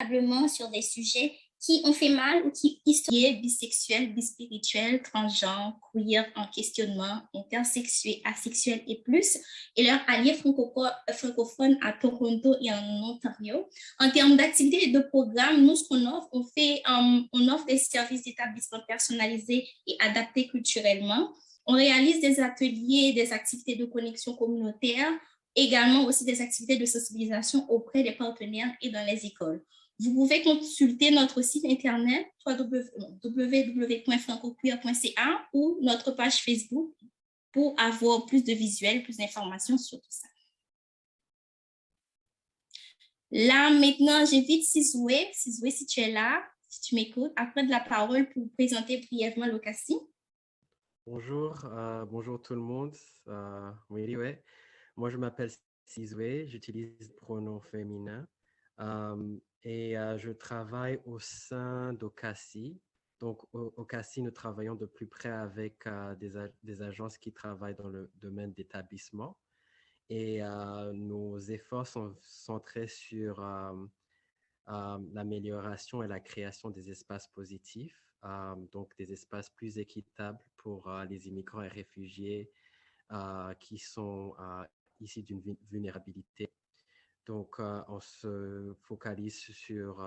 confortablement sur des sujets qui ont fait mal ou qui historiques, bisexuels, bispirituels, transgenres, queer, en questionnement, intersexués, asexuels et plus, et leurs alliés francophones à Toronto et en Ontario. En termes d'activités et de programmes, nous, ce qu'on offre, on offre des services d'établissement personnalisés et adaptés culturellement. On réalise des ateliers, des activités de connexion communautaire, également aussi des activités de sensibilisation auprès des partenaires et dans les écoles. Vous pouvez consulter notre site internet www.francoqueer.ca ou notre page Facebook pour avoir plus de visuels, plus d'informations sur tout ça. Là, maintenant, j'invite Sizwe. Sizwe, si tu es là, si tu m'écoutes, à prendre la parole pour présenter brièvement l'OCACI. Bonjour, bonjour tout le monde. Oui, ouais. Moi, je m'appelle Sizwe, j'utilise le pronom féminin et je travaille au sein d'OCACI. Donc, au OCACI, nous travaillons de plus près avec des agences qui travaillent dans le domaine d'établissement et nos efforts sont centrés sur l'amélioration et la création des espaces positifs, donc des espaces plus équitables pour les immigrants et réfugiés qui sont issus d'une vulnérabilité. Donc, on se focalise sur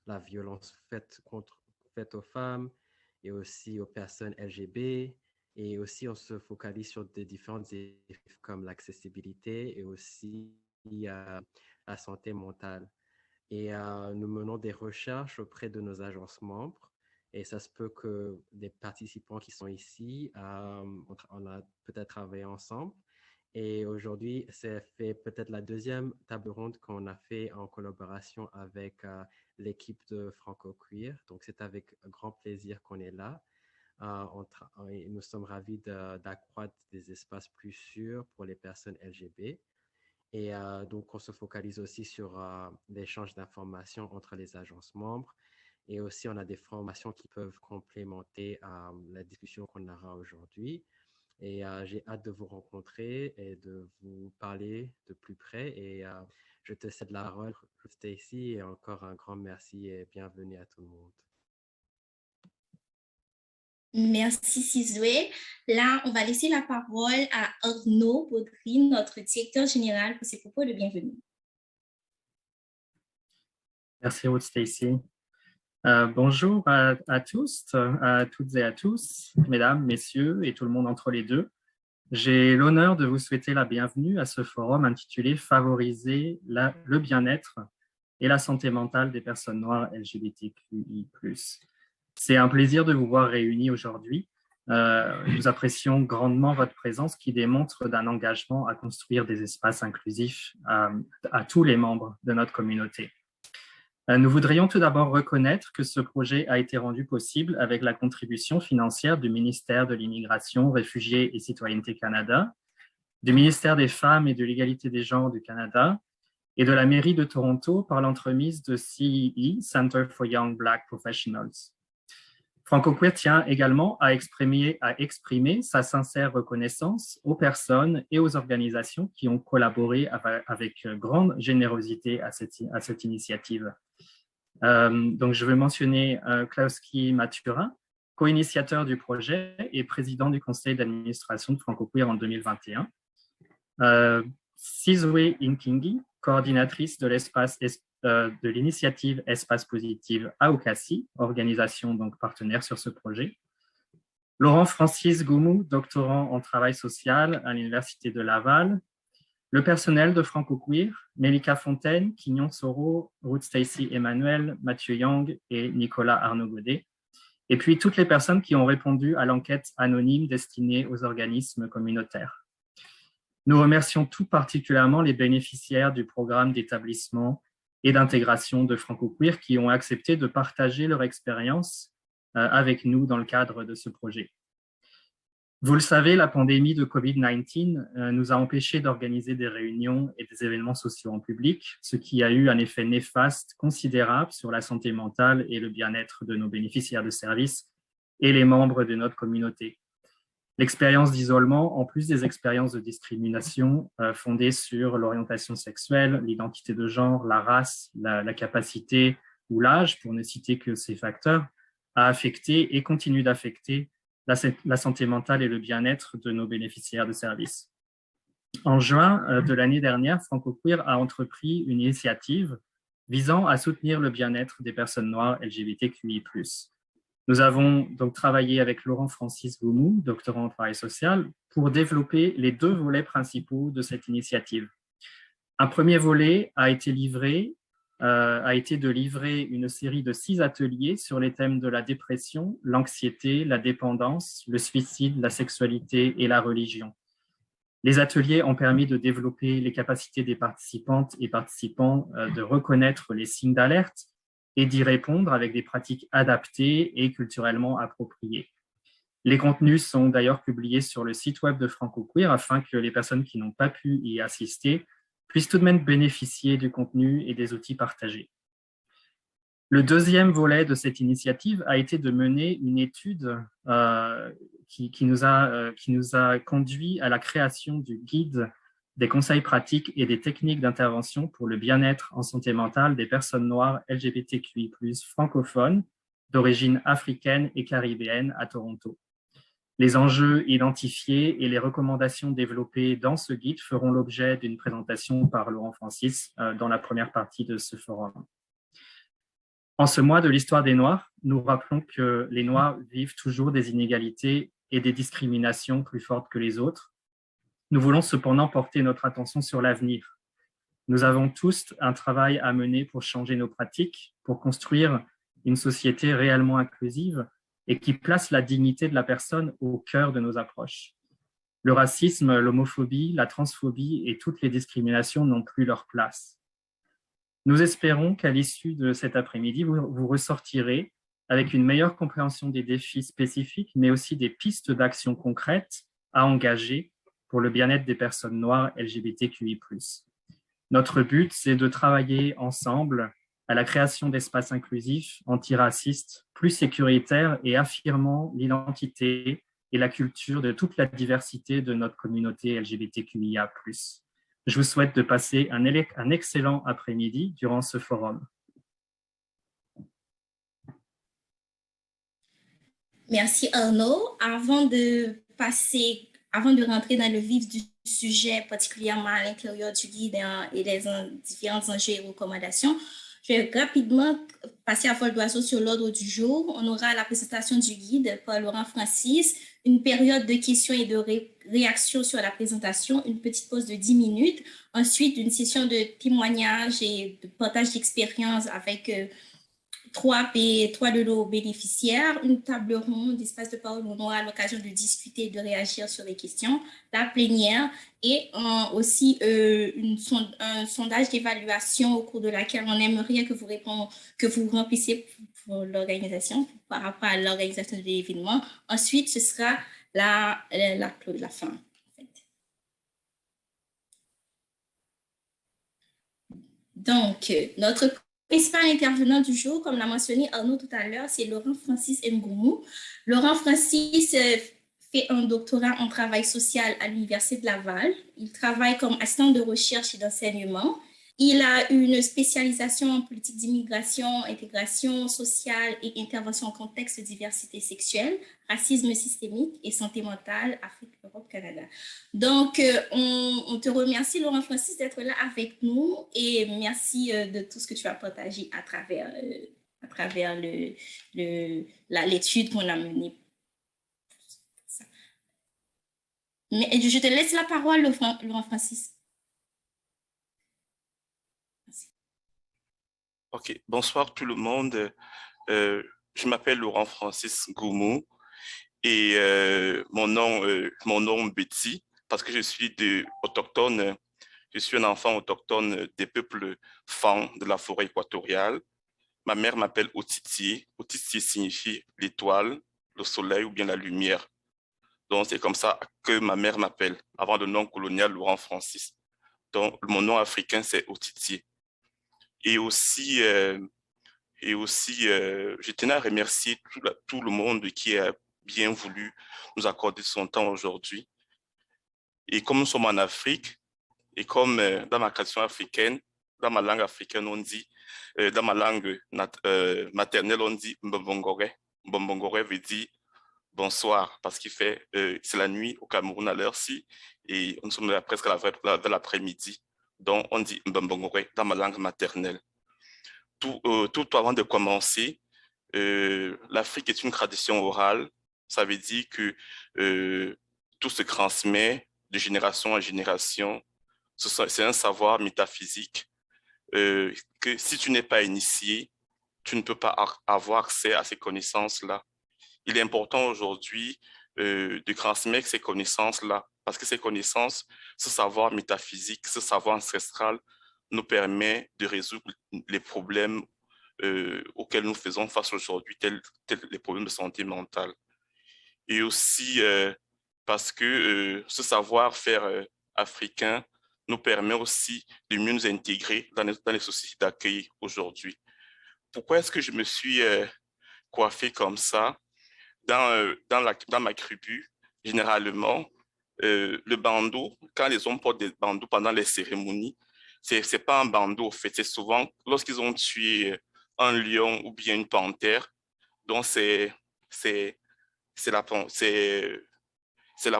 la violence faite aux femmes et aussi aux personnes LGBT. Et aussi, on se focalise sur des différentes effets comme l'accessibilité et aussi la santé mentale. Et nous menons des recherches auprès de nos agences membres. Et ça se peut que des participants qui sont ici, on a peut-être travaillé ensemble. Et aujourd'hui, c'est fait peut-être la deuxième table ronde qu'on a fait en collaboration avec l'équipe de Franco Queer. Donc, c'est avec grand plaisir qu'on est là. Nous sommes ravis d'accroître des espaces plus sûrs pour les personnes LGBT. Et donc, on se focalise aussi sur l'échange d'informations entre les agences membres. Et aussi, on a des formations qui peuvent complémenter la discussion qu'on aura aujourd'hui. Et j'ai hâte de vous rencontrer et de vous parler de plus près. Et je te cède la parole, Stacy, et encore un grand merci et bienvenue à tout le monde. Merci, Sizwe. Là, on va laisser la parole à Arnaud Baudry, notre directeur général, pour ses propos de bienvenue. Merci, Ruth Stacy. Bonjour à tous, à toutes et à tous, mesdames, messieurs et tout le monde entre les deux. J'ai l'honneur de vous souhaiter la bienvenue à ce forum intitulé « Favoriser le bien-être et la santé mentale des personnes noires LGBTQI+. » C'est un plaisir de vous voir réunis aujourd'hui. Nous apprécions grandement votre présence qui démontre d'un engagement à construire des espaces inclusifs à tous les membres de notre communauté. Nous voudrions tout d'abord reconnaître que ce projet a été rendu possible avec la contribution financière du ministère de l'Immigration, Réfugiés et Citoyenneté Canada, du ministère des Femmes et de l'Égalité des genres du Canada et de la mairie de Toronto par l'entremise de CEE, Center for Young Black Professionals. Franco Queer tient également à exprimer sa sincère reconnaissance aux personnes et aux organisations qui ont collaboré avec grande générosité à cette initiative. Donc, je veux mentionner Klauski Maturin, co-initiateur du projet et président du conseil d'administration de Franco Queer en 2021. Sizwe Inkingi, coordinatrice de l'initiative Espace Positive à OCACI, organisation donc partenaire sur ce projet. Laurent Francis Goumou, doctorant en travail social à l'Université de Laval. Le personnel de Franco Queer, Melika Fontaine, Quignon Soro, Ruth Stacy Emmanuel, Mathieu Yang et Nicolas Arnaud-Godet. Et puis toutes les personnes qui ont répondu à l'enquête anonyme destinée aux organismes communautaires. Nous remercions tout particulièrement les bénéficiaires du programme d'établissement et d'intégration de Franco Queer qui ont accepté de partager leur expérience avec nous dans le cadre de ce projet. Vous le savez, la pandémie de COVID-19 nous a empêchés d'organiser des réunions et des événements sociaux en public, ce qui a eu un effet néfaste considérable sur la santé mentale et le bien-être de nos bénéficiaires de services et les membres de notre communauté. L'expérience d'isolement, en plus des expériences de discrimination fondées sur l'orientation sexuelle, l'identité de genre, la race, la capacité ou l'âge, pour ne citer que ces facteurs, a affecté et continue d'affecter la santé mentale et le bien-être de nos bénéficiaires de services. En juin de l'année dernière, FrancoQueer a entrepris une initiative visant à soutenir le bien-être des personnes noires LGBTQI+. Nous avons donc travaillé avec Laurent Francis Goumou, doctorant en travail social, pour développer les 2 volets principaux de cette initiative. Un premier volet a été de livrer une série de 6 ateliers sur les thèmes de la dépression, l'anxiété, la dépendance, le suicide, la sexualité et la religion. Les ateliers ont permis de développer les capacités des participantes et participants de reconnaître les signes d'alerte et d'y répondre avec des pratiques adaptées et culturellement appropriées. Les contenus sont d'ailleurs publiés sur le site web de FrancoQueer afin que les personnes qui n'ont pas pu y assister puissent tout de même bénéficier du contenu et des outils partagés. Le deuxième volet de cette initiative a été de mener une étude qui nous a conduit à la création du guide des conseils pratiques et des techniques d'intervention pour le bien-être en santé mentale des personnes noires LGBTQI+, francophones, d'origine africaine et caribéenne à Toronto. Les enjeux identifiés et les recommandations développées dans ce guide feront l'objet d'une présentation par Laurent Francis dans la première partie de ce forum. En ce mois de l'histoire des Noirs, nous rappelons que les Noirs vivent toujours des inégalités et des discriminations plus fortes que les autres. Nous voulons cependant porter notre attention sur l'avenir. Nous avons tous un travail à mener pour changer nos pratiques, pour construire une société réellement inclusive et qui place la dignité de la personne au cœur de nos approches. Le racisme, l'homophobie, la transphobie et toutes les discriminations n'ont plus leur place. Nous espérons qu'à l'issue de cet après-midi, vous ressortirez avec une meilleure compréhension des défis spécifiques, mais aussi des pistes d'action concrètes à engager pour le bien-être des personnes noires LGBTQI+. Notre but, c'est de travailler ensemble à la création d'espaces inclusifs, antiracistes, plus sécuritaires et affirmant l'identité et la culture de toute la diversité de notre communauté LGBTQIA+. Je vous souhaite de passer un excellent après-midi durant ce forum. Merci Arnaud. Avant de rentrer dans le vif du sujet, particulièrement à l'intérieur du guide et les différents enjeux et recommandations, je vais rapidement passer à vol d'oiseau sur l'ordre du jour. On aura la présentation du guide par Laurent Francis, une période de questions et de réactions sur la présentation, une petite pause de 10 minutes, ensuite une session de témoignages et de partage d'expérience avec trois de nos bénéficiaires, une table ronde d'espace de parole où on aura l'occasion de discuter et de réagir sur les questions, la plénière et aussi un sondage d'évaluation au cours de laquelle on aimerait que vous remplissiez pour l'organisation, par rapport à l'organisation de l'événement. Ensuite, ce sera la fin. En fait. Donc, notre principal intervenant du jour, comme l'a mentionné Arnaud tout à l'heure, c'est Laurent Francis Ngoumou. Laurent Francis fait un doctorat en travail social à l'Université de Laval. Il travaille comme assistant de recherche et d'enseignement. Il a une spécialisation en politique d'immigration, intégration sociale et intervention en contexte de diversité sexuelle, racisme systémique et santé mentale, Afrique, Europe, Canada. Donc, on te remercie, Laurent Francis, d'être là avec nous et merci de tout ce que tu as partagé à travers l'étude qu'on a menée. Mais je te laisse la parole, Laurent Francis. Ok, bonsoir tout le monde. Je m'appelle Laurent Francis Goumou et mon nom Betty parce que je suis autochtone. Je suis un enfant autochtone des peuples Fan de la forêt équatoriale. Ma mère m'appelle Otiti. Otiti signifie l'étoile, le soleil ou bien la lumière. Donc c'est comme ça que ma mère m'appelle avant le nom colonial Laurent Francis. Donc mon nom africain c'est Otiti. Et aussi, je tenais à remercier tout le monde qui est bien voulu nous accorder son temps aujourd'hui. Et comme nous sommes en Afrique, et comme dans ma tradition africaine, dans ma langue africaine, on dit, dans ma langue maternelle, on dit Mbongore. Mbongore veut dire bonsoir, parce qu'il fait, c'est la nuit au Cameroun à l'heure-ci, et nous sommes presque vers l'après-midi. Donc, on dit Mbongore dans ma langue maternelle. Tout avant de commencer, l'Afrique est une tradition orale. Ça veut dire que tout se transmet de génération en génération. C'est un savoir métaphysique que si tu n'es pas initié, tu ne peux pas avoir accès à ces connaissances-là. Il est important aujourd'hui de transmettre ces connaissances-là parce que ces connaissances, ce savoir métaphysique, ce savoir ancestral nous permet de résoudre les problèmes auxquels nous faisons face aujourd'hui, tels les problèmes de santé mentale. Et aussi parce que ce savoir-faire africain nous permet aussi de mieux nous intégrer dans les sociétés d'accueil aujourd'hui. Pourquoi est-ce que je me suis coiffé comme ça? Dans ma tribu, généralement, le bandeau, quand les hommes portent des bandeaux pendant les cérémonies, c'est pas un bandeau, en fait. C'est souvent lorsqu'ils ont tué un lion ou bien une panthère. Donc, c'est la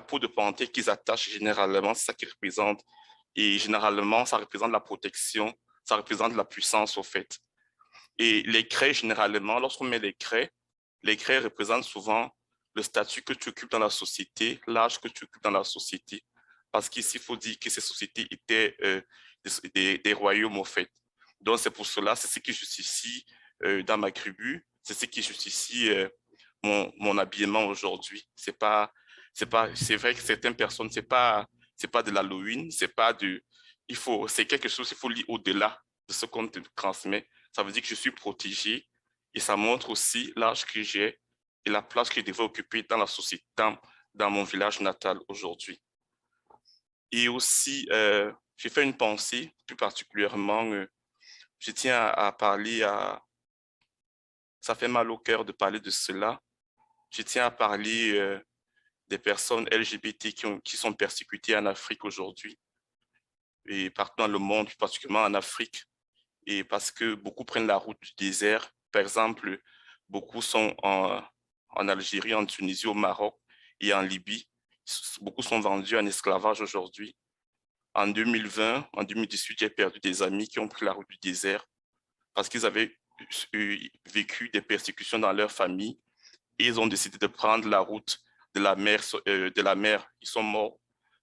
peau de panthère qu'ils attachent généralement, c'est ça qui représente. Et généralement, ça représente la protection, ça représente la puissance, au fait. Et les craies, généralement, lorsqu'on met les craies représentent souvent le statut que tu occupes dans la société, l'âge que tu occupes dans la société. Parce qu'ici, il faut dire que ces sociétés étaient des royaumes, au fait. Donc, c'est pour cela, c'est ce qui justifie dans ma tribu, c'est ce qui justifie mon habillement aujourd'hui. C'est vrai que certaines personnes, c'est pas de l'Halloween, c'est quelque chose, il faut lire au-delà de ce qu'on te transmet. Ça veut dire que je suis protégé et ça montre aussi l'âge que j'ai et la place que je devrais occuper dans la société, dans mon village natal aujourd'hui. Et aussi, j'ai fait une pensée, plus particulièrement, je tiens à parler ça fait mal au cœur de parler de cela. Je tiens à parler des personnes LGBT qui sont persécutées en Afrique aujourd'hui et partout dans le monde, plus particulièrement en Afrique. Et parce que beaucoup prennent la route du désert. Par exemple, beaucoup sont en Algérie, en Tunisie, au Maroc et en Libye. Beaucoup sont vendus en esclavage aujourd'hui. En 2020, en 2018, j'ai perdu des amis qui ont pris la route du désert parce qu'ils avaient vécu des persécutions dans leur famille et ils ont décidé de prendre la route de la mer. Ils sont morts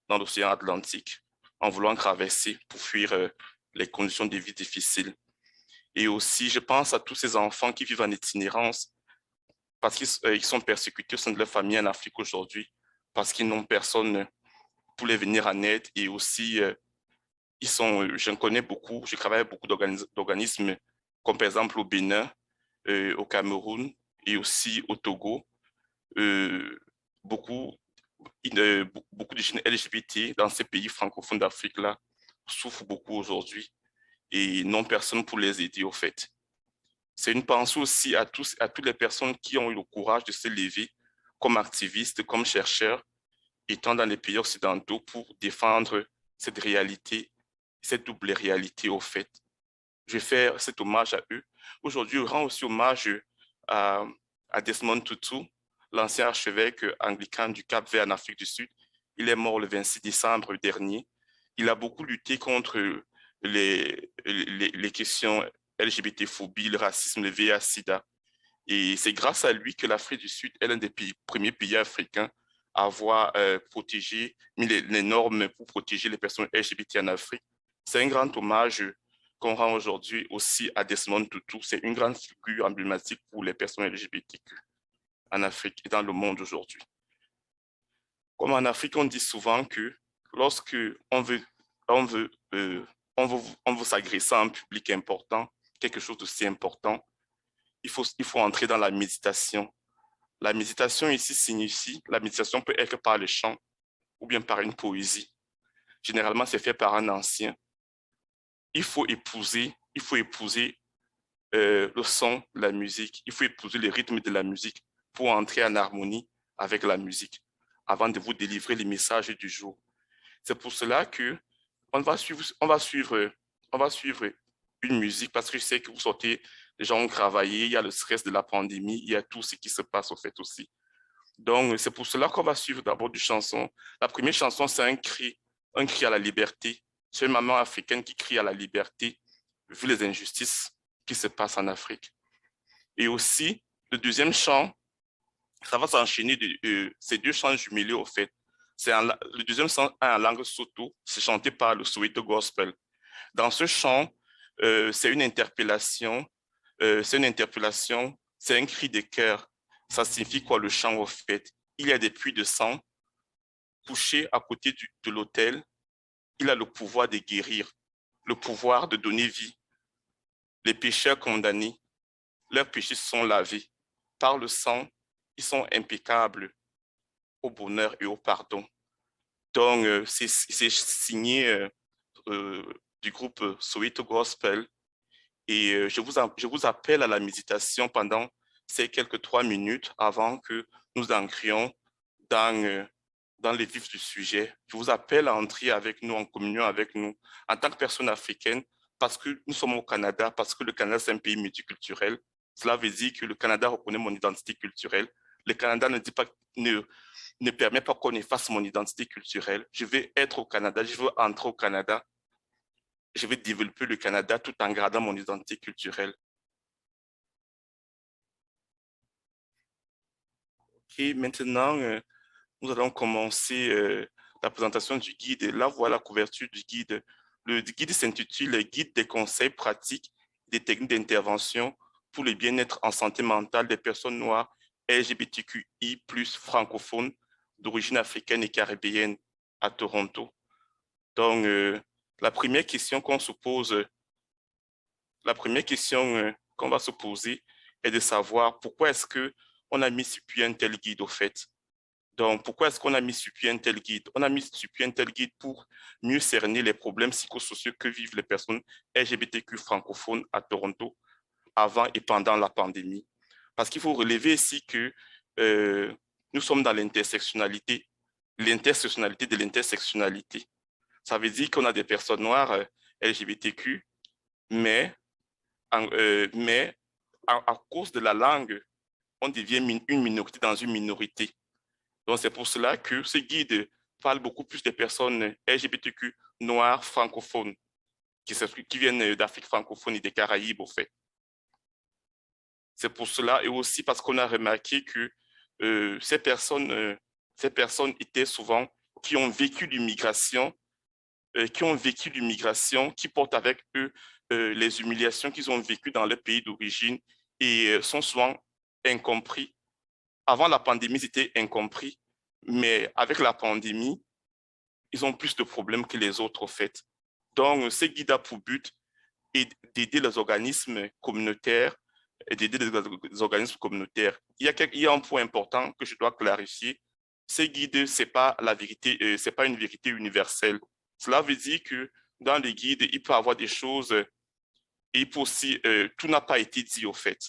dans l'océan Atlantique en voulant traverser pour fuir les conditions de vie difficiles. Et aussi, je pense à tous ces enfants qui vivent en itinérance parce qu'ils sont persécutés au sein de leur famille en Afrique aujourd'hui, parce qu'ils n'ont personne pour les venir en aide. Et aussi, je connais beaucoup, je travaille avec beaucoup d'organismes, comme par exemple au Bénin, au Cameroun et aussi au Togo. Beaucoup de jeunes LGBT dans ces pays francophones d'Afrique-là souffrent beaucoup aujourd'hui et n'ont personne pour les aider, au fait. C'est une pensée aussi à toutes les personnes qui ont eu le courage de se lever comme activistes, comme chercheurs, étant dans les pays occidentaux pour défendre cette réalité, cette double réalité, au fait. Je vais faire cet hommage à eux. Aujourd'hui, je rends aussi hommage à Desmond Tutu, l'ancien archevêque anglican du Cap-Vert en Afrique du Sud. Il est mort le 26 décembre dernier. Il a beaucoup lutté contre les questions LGBT-phobie, le racisme, le VIH-Sida. Et c'est grâce à lui que l'Afrique du Sud est l'un des premiers pays africains à avoir mis les normes pour protéger les personnes LGBT en Afrique. C'est un grand hommage qu'on rend aujourd'hui aussi à Desmond Tutu. C'est une grande figure emblématique pour les personnes LGBTQ en Afrique et dans le monde aujourd'hui. Comme en Afrique, on dit souvent que lorsque on veut s'agresser à un public important, quelque chose d'aussi important, il faut entrer dans la méditation. La méditation ici signifie, la méditation peut être par le chant ou bien par une poésie. Généralement, c'est fait par un ancien. Il faut épouser le son de la musique, il faut épouser le rythme de la musique pour entrer en harmonie avec la musique avant de vous délivrer les messages du jour. C'est pour cela que on va suivre une musique parce que je sais que vous sortez, les gens ont travaillé, il y a le stress de la pandémie, il y a tout ce qui se passe au fait aussi. Donc, c'est pour cela qu'on va suivre d'abord des chansons. La première chanson, c'est un cri à la liberté. C'est une maman africaine qui crie à la liberté, vu les injustices qui se passent en Afrique. Et aussi, le deuxième chant, ça va s'enchaîner ces deux chants jumelés au fait. Le deuxième chant en langue soto, c'est chanté par le Soweto Gospel. Dans ce chant, c'est une interpellation, c'est un cri de cœur. Ça signifie quoi le chant au fait? Il y a des puits de sang couchés à côté de l'autel. Il a le pouvoir de guérir, le pouvoir de donner vie. Les pécheurs condamnés, leurs péchés sont lavés. Par le sang, ils sont impeccables au bonheur et au pardon. Donc, c'est signé du groupe Soweto Gospel. Et je vous appelle à la méditation pendant ces quelques 3 minutes avant que nous entrions dans les vifs du sujet. Je vous appelle à entrer avec nous, en communion avec nous, en tant que personne africaine, parce que nous sommes au Canada, parce que le Canada, c'est un pays multiculturel. Cela veut dire que le Canada reconnaît mon identité culturelle. Le Canada ne permet pas qu'on efface mon identité culturelle. Je vais être au Canada, je veux entrer au Canada. Je vais développer le Canada tout en gardant mon identité culturelle. Et maintenant, nous allons commencer la présentation du guide. Là, voilà la couverture du guide. Le guide s'intitule « Guide des conseils pratiques des techniques d'intervention pour le bien-être en santé mentale des personnes noires LGBTQI+, francophones d'origine africaine et caribéenne à Toronto ». Donc, la première question qu'on se pose, qu'on va se poser est de savoir pourquoi est-ce qu'on a mis sur pied un tel guide au fait. Donc, pourquoi est-ce qu'on a mis sur pied un tel guide? On a mis sur pied un tel guide pour mieux cerner les problèmes psychosociaux que vivent les personnes LGBTQ francophones à Toronto avant et pendant la pandémie. Parce qu'il faut relever ici que nous sommes dans l'intersectionnalité de l'intersectionnalité. Ça veut dire qu'on a des personnes noires LGBTQ, mais à cause de la langue, on devient une minorité dans une minorité. Donc, c'est pour cela que ce guide parle beaucoup plus des personnes LGBTQ noires francophones qui viennent d'Afrique francophone et des Caraïbes, au fait. C'est pour cela, et aussi parce qu'on a remarqué que ces personnes étaient souvent qui ont vécu l'immigration, qui portent avec eux les humiliations qu'ils ont vécues dans leur pays d'origine et sont souvent incompris. Avant la pandémie, ils étaient incompris, mais avec la pandémie, ils ont plus de problèmes que les autres, au fait. Donc, ce guide a pour but d'aider les organismes communautaires Il y a un point important que je dois clarifier. Ce guide, ce n'est pas la vérité, c'est pas une vérité universelle. Cela veut dire que dans les guides, il peut y avoir des choses et il peut aussi, tout n'a pas été dit au fait.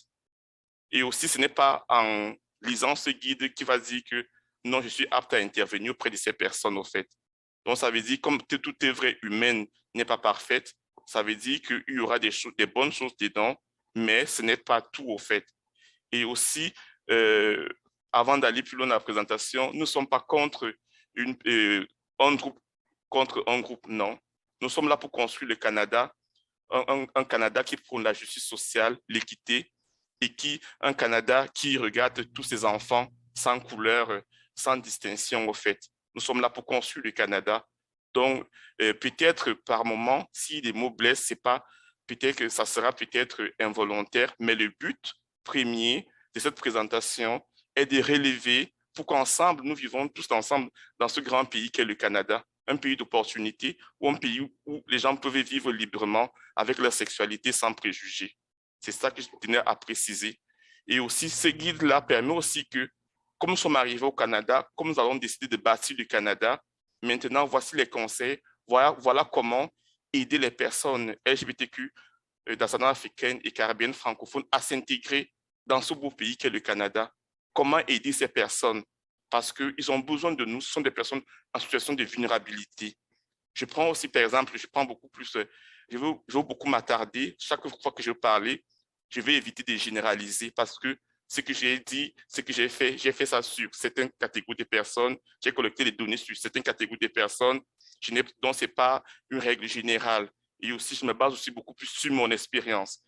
Et aussi, ce n'est pas en lisant ce guide qui va dire que non, je suis apte à intervenir auprès de ces personnes au fait. Donc, ça veut dire comme toute œuvre humaine n'est pas parfaite, ça veut dire qu'il y aura des bonnes choses dedans, mais ce n'est pas tout au fait. Et aussi, avant d'aller plus loin dans la présentation, nous ne sommes pas contre un groupe, non. Nous sommes là pour construire le Canada, un Canada qui prône la justice sociale, l'équité, et un Canada qui regarde tous ses enfants sans couleur, sans distinction au fait. Nous sommes là pour construire le Canada. Donc, peut-être par moment, si les mots blessent, c'est pas, peut-être que ça sera peut-être involontaire, mais le but premier de cette présentation est de relever pour qu'ensemble, nous vivons tous ensemble dans ce grand pays qu'est le Canada, un pays d'opportunités ou un pays où les gens peuvent vivre librement avec leur sexualité sans préjugés. C'est ça que je tenais à préciser. Et aussi, ce guide-là permet aussi que, comme nous sommes arrivés au Canada, comme nous avons décidé de bâtir le Canada, maintenant, voici les conseils. Voilà comment aider les personnes LGBTQ d'ascendance africaine et caribéenne francophone à s'intégrer dans ce beau pays qu'est le Canada. Comment aider ces personnes? parce qu'ils ont besoin de nous. Ce sont des personnes en situation de vulnérabilité. Je prends aussi, par exemple, je prends beaucoup plus, je veux beaucoup m'attarder. Chaque fois que je veux parler, je vais éviter de généraliser parce que ce que j'ai dit, ce que j'ai fait ça sur certaines catégories de personnes, j'ai collecté les données sur certaines catégories de personnes, donc ce n'est pas une règle générale. Et aussi, je me base aussi beaucoup plus sur mon expérience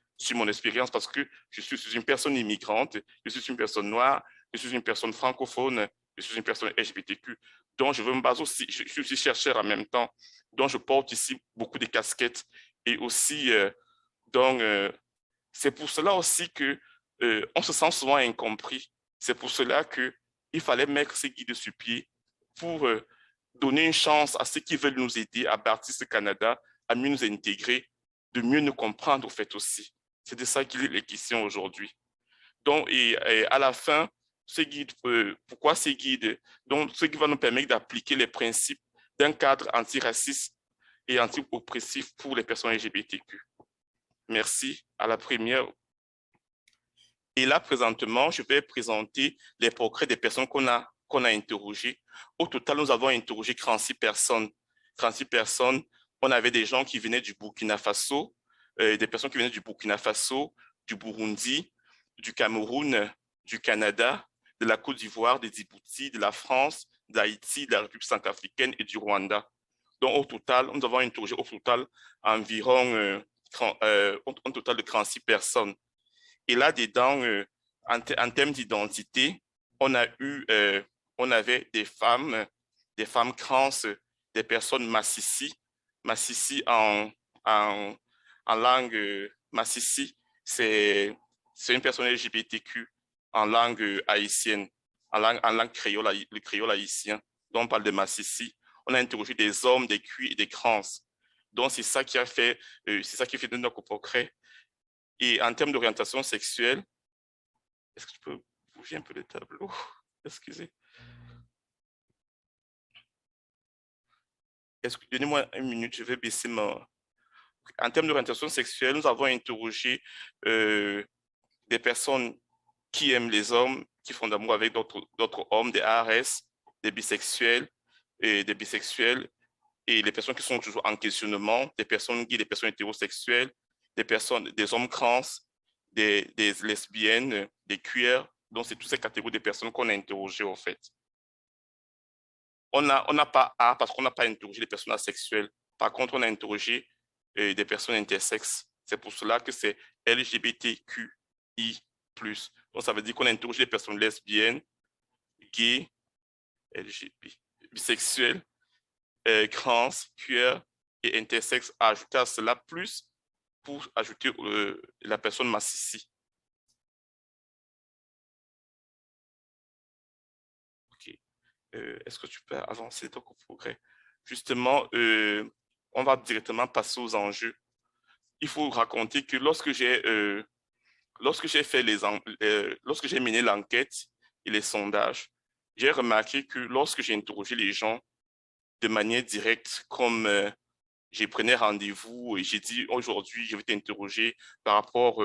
parce que je suis une personne immigrante, je suis une personne noire, je suis une personne francophone, je suis une personne LGBTQ. Donc, je veux me baser aussi, je suis aussi chercheur en même temps, donc je porte ici beaucoup de casquettes et aussi, donc, c'est pour cela aussi que on se sent souvent incompris. C'est pour cela qu'il fallait mettre ces guides sur pied pour donner une chance à ceux qui veulent nous aider à bâtir ce Canada, à mieux nous intégrer, de mieux nous comprendre au fait aussi. C'est de ça qu'il est question aujourd'hui. Donc, et à la fin, ces guides, pourquoi ces guides? Donc, ce qui va nous permettre d'appliquer les principes d'un cadre antiraciste et anti-oppressif pour les personnes LGBTQ. Merci. À la première. Et là, présentement, je vais présenter les portraits des personnes qu'on a interrogées. Au total, nous avons interrogé 36 personnes. 36 personnes. On avait des gens qui venaient du Burkina Faso, des personnes qui venaient du Burkina Faso, du Burundi, du Cameroun, du Canada, de la Côte d'Ivoire, de Djibouti, de la France, d'Haïti, de la République centrafricaine et du Rwanda. Donc, au total, nous avons interrogé au total environ un total de 36 personnes. Et là-dedans, en termes d'identité, on avait des femmes trans, des personnes massissi en langue massissi, c'est une personne LGBTQ en langue haïtienne, en langue créole, le créole haïtien. Donc on parle de massissi. On a interrogé des hommes, des cuits et des crans. Donc c'est ça qui fait de notre portrait. Et en termes d'orientation sexuelle, est-ce que tu peux bouger un peu le tableau? Excusez. Donnez-moi une minute, je vais baisser ma... En termes d'orientation sexuelle, nous avons interrogé des personnes qui aiment les hommes, qui font d'amour avec d'autres hommes, des ARS, des bisexuels, et les personnes qui sont toujours en questionnement, des personnes gays, des personnes hétérosexuelles, des hommes trans, des lesbiennes, des queers. Donc, c'est toutes ces catégories de personnes qu'on a interrogées, en fait. On n'a pas A parce qu'on n'a pas interrogé les personnes asexuelles. Par contre, on a interrogé des personnes intersexes. C'est pour cela que c'est LGBTQI+. Donc, ça veut dire qu'on a interrogé les personnes lesbiennes, gays, LGBT, bisexuelles, trans, queer et intersexes, à ajouter à cela plus pour ajouter la personne massissi. Ok. Est-ce que tu peux avancer donc au progrès? Justement, on va directement passer aux enjeux. Il faut raconter que lorsque j'ai mené l'enquête et les sondages, j'ai remarqué que lorsque j'ai interrogé les gens de manière directe, comme j'ai prenais rendez-vous et j'ai dit aujourd'hui, je vais t'interroger par rapport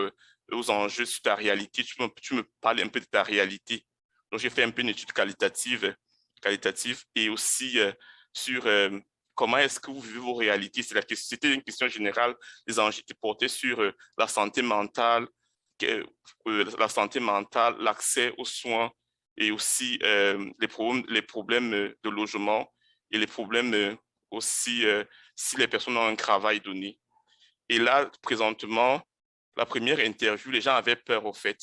aux enjeux sur ta réalité. Tu me parles un peu de ta réalité. Donc, j'ai fait un peu une étude qualitative et aussi sur comment est-ce que vous vivez vos réalités. C'était une question générale, des enjeux qui portaient sur la santé mentale, l'accès aux soins et aussi les problèmes de logement et les problèmes aussi si les personnes ont un travail donné. Et là, présentement, la première interview, les gens avaient peur, au fait.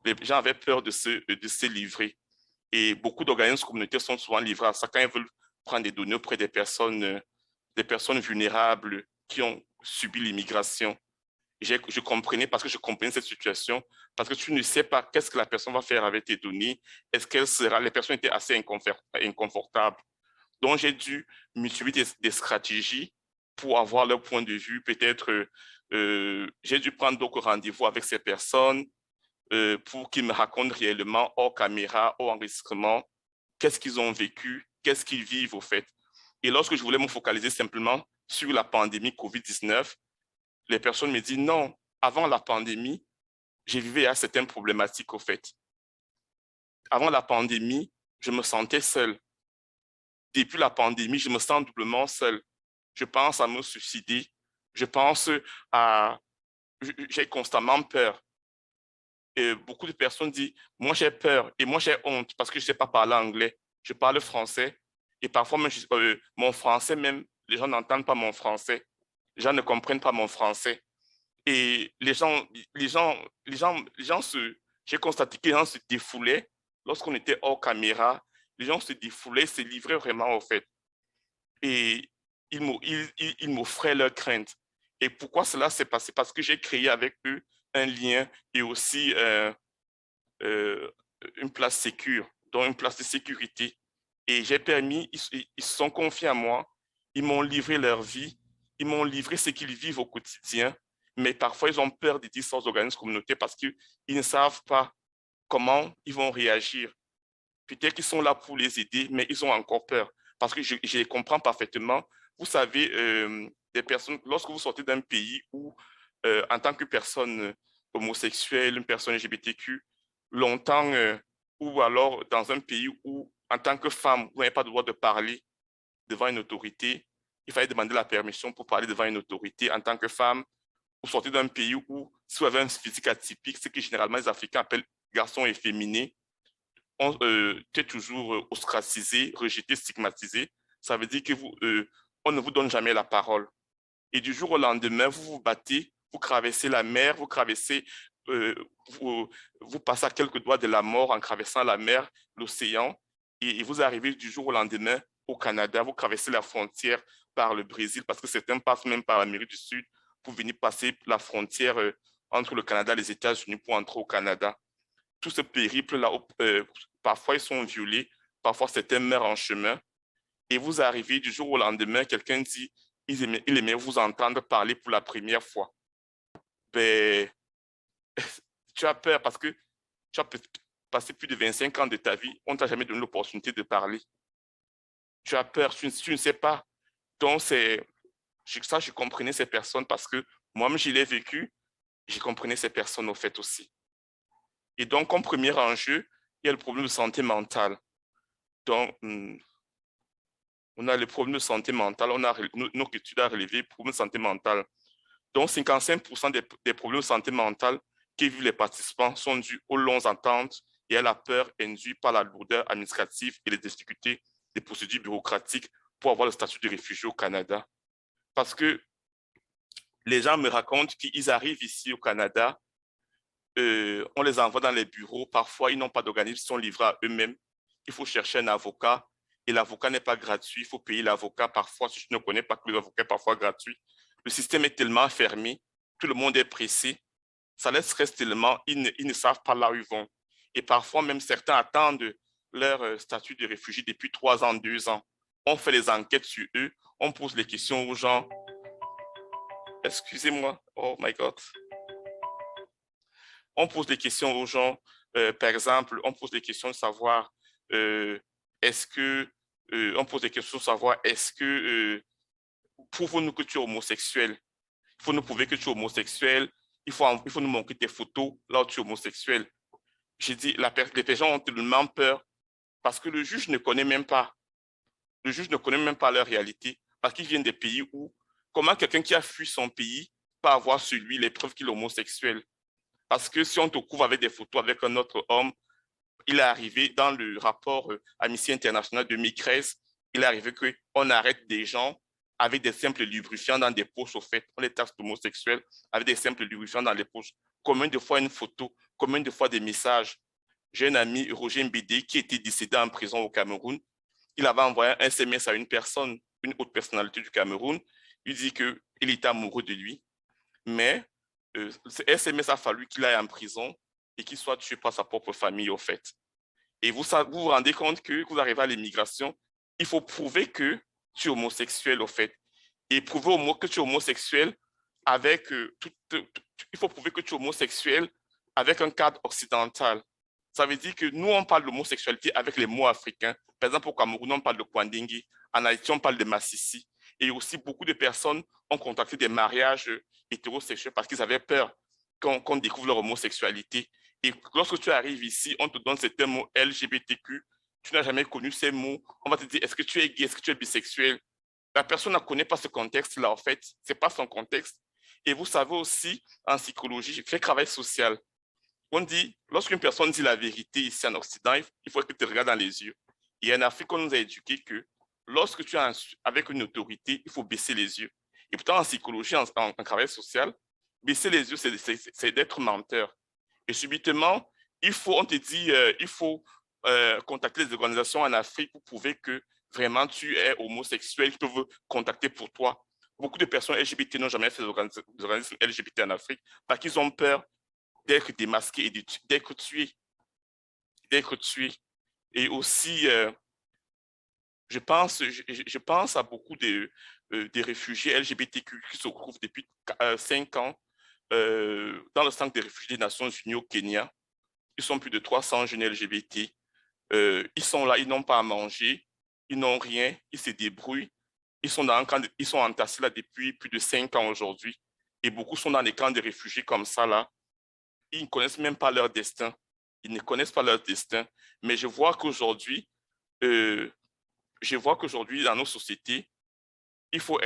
Les gens avaient peur de se livrer. Et beaucoup d'organismes communautaires sont souvent livrés à ça quand ils veulent prendre des données auprès des personnes vulnérables qui ont subi l'immigration. Je comprenais parce que je comprenais cette situation, parce que tu ne sais pas qu'est-ce que la personne va faire avec tes données. Est-ce qu'elle sera... Les personnes étaient assez inconfortables. Donc, j'ai dû multiplier des stratégies pour avoir leur point de vue. Peut-être, j'ai dû prendre d'autres rendez-vous avec ces personnes pour qu'ils me racontent réellement, hors caméra, hors enregistrement, qu'est-ce qu'ils ont vécu, qu'est-ce qu'ils vivent au fait. Et lorsque je voulais me focaliser simplement sur la pandémie COVID-19, les personnes me disent non, avant la pandémie, j'ai vécu à certaines problématiques au fait. Avant la pandémie, je me sentais seul. Depuis la pandémie, je me sens doublement seul. Je pense à me suicider. Je pense à... J'ai constamment peur. Et beaucoup de personnes disent, moi j'ai peur et moi j'ai honte parce que je ne sais pas parler anglais. Je parle français et parfois même, mon français même, les gens n'entendent pas mon français. Les gens ne comprennent pas mon français. Et j'ai constaté que les gens se défoulaient lorsqu'on était hors caméra. Les gens se défoulaient, se livraient vraiment au fait. Et ils m'offraient leurs craintes. Et pourquoi cela s'est passé? Parce que j'ai créé avec eux un lien et aussi euh, une place sécure, donc une place de sécurité. Et j'ai permis, ils se sont confiés à moi, ils m'ont livré leur vie, ils m'ont livré ce qu'ils vivent au quotidien, mais parfois ils ont peur de dire ça aux organismes communautaires parce qu'ils ne savent pas comment ils vont réagir. Peut-être qu'ils sont là pour les aider, mais ils ont encore peur parce que je les comprends parfaitement. Vous savez, des personnes, lorsque vous sortez d'un pays où, en tant que personne homosexuelle, une personne LGBTQ, longtemps, ou alors dans un pays où, en tant que femme, vous n'avez pas le droit de parler devant une autorité, il fallait demander la permission pour parler devant une autorité en tant que femme. Vous sortez d'un pays où, si vous avez un physique atypique, ce que généralement les Africains appellent garçon efféminé, tu es toujours ostracisé, rejeté, stigmatisé. Ça veut dire que on ne vous donne jamais la parole. Et du jour au lendemain, vous vous battez, vous traversez la mer, euh, vous passez à quelques doigts de la mort en traversant la mer, l'océan, et vous arrivez du jour au lendemain au Canada, vous traversez la frontière par le Brésil, parce que certains passent même par l'Amérique du Sud pour venir passer la frontière entre le Canada et les États-Unis pour entrer au Canada. Tout ce périple-là, parfois ils sont violés, parfois certains meurent en chemin, et vous arrivez du jour au lendemain, quelqu'un dit, il aimait vous entendre parler pour la première fois. Ben, tu as peur parce que tu as passé plus de 25 ans de ta vie, on ne t'a jamais donné l'opportunité de parler. Tu as peur, tu ne sais pas. Donc, je comprenais ces personnes parce que moi-même, je l'ai vécu, je comprenais ces personnes au fait aussi. Et donc, comme premier enjeu, il y a le problème de santé mentale. Donc, on a le problème de santé mentale, notre étude a relevé le problème de santé mentale. Donc, 55% des problèmes de santé mentale que vivent les participants sont dus aux longues attentes et à la peur induite par la lourdeur administrative et les difficultés des procédures bureaucratiques pour avoir le statut de réfugié au Canada. Parce que les gens me racontent qu'ils arrivent ici au Canada, on les envoie dans les bureaux, parfois ils n'ont pas d'organisme, ils sont livrés à eux-mêmes. Il faut chercher un avocat et l'avocat n'est pas gratuit, il faut payer l'avocat parfois, si je ne connais pas que l'avocat est parfois gratuit. Le système est tellement fermé, tout le monde est pressé, ça les stresse tellement, ils ne savent pas là où ils vont. Et parfois, même certains attendent leur statut de réfugié depuis 3 ans, 2 ans. On fait les enquêtes sur eux, on pose les questions aux gens. Excusez-moi, oh my God. On pose des questions aux gens, par exemple, on pose des questions de savoir est-ce que, on pose des questions de savoir est-ce que, prouve-nous que tu es homosexuel. Il faut nous prouver que tu es homosexuel. Il faut nous montrer tes photos là où tu es homosexuel. J'ai dit, les gens ont tellement peur parce que le juge ne connaît même pas. Le juge ne connaît même pas leur réalité parce qu'ils viennent des pays où, comment quelqu'un qui a fui son pays peut avoir sur lui les preuves qu'il est homosexuel? Parce que si on te couvre avec des photos avec un autre homme, il est arrivé dans le rapport Amnesty International 2013, il est arrivé qu'on arrête des gens avec des simples lubrifiants dans des poches, au fait. On les taxe d'homosexuels avec des simples lubrifiants dans les poches. Combien de fois une photo, combien de fois des messages? J'ai un ami, Roger Mbédé, qui était décédé en prison au Cameroun. Il avait envoyé un SMS à une personne, une haute personnalité du Cameroun. Il dit qu'il était amoureux de lui. Mais ce SMS a fallu qu'il aille en prison et qu'il soit tué par sa propre famille, au fait. Et vous vous rendez compte que vous arrivez à l'immigration, il faut prouver que tu es homosexuel, au fait. Et prouver que tu es homosexuel avec il faut prouver que tu es homosexuel avec un cadre occidental. Ça veut dire que nous, on parle d'homosexualité avec les mots africains. Par exemple, au Cameroun, on parle de Kwandingi. En Haïti, on parle de Massissi. Et aussi, beaucoup de personnes ont contacté des mariages hétérosexuels parce qu'ils avaient peur qu'on découvre leur homosexualité. Et lorsque tu arrives ici, on te donne ces termes LGBTQ, tu n'as jamais connu ces mots, on va te dire, est-ce que tu es gay, est-ce que tu es bisexuel? La personne ne connaît pas ce contexte-là, en fait. Ce n'est pas son contexte. Et vous savez aussi, en psychologie, je fais travail social. On dit, lorsqu'une personne dit la vérité ici en Occident, il faut que tu te regardes dans les yeux. Et en Afrique, on nous a éduqué que lorsque tu es avec une autorité, il faut baisser les yeux. Et pourtant, en psychologie, en travail social, baisser les yeux, c'est d'être menteur. Et subitement, on te dit, il faut contacter les organisations en Afrique pour prouver que vraiment tu es homosexuel, ils peuvent contacter pour toi. Beaucoup de personnes LGBT n'ont jamais fait des organismes LGBT en Afrique parce qu'ils ont peur d'être démasqués et d'être tués. Et aussi, je pense à beaucoup des réfugiés LGBTQ qui se retrouvent depuis 5 ans dans le centre des réfugiés des Nations Unies au Kenya. Ils sont plus de 300 jeunes LGBT. Ils sont là, ils n'ont pas à manger, ils n'ont rien, ils se débrouillent. Ils sont entassés là depuis plus de 5 ans aujourd'hui. Et beaucoup sont dans des camps de réfugiés comme ça là. Ils ne connaissent même pas leur destin. Ils ne connaissent pas leur destin. Mais je vois qu'aujourd'hui, dans nos sociétés, il faut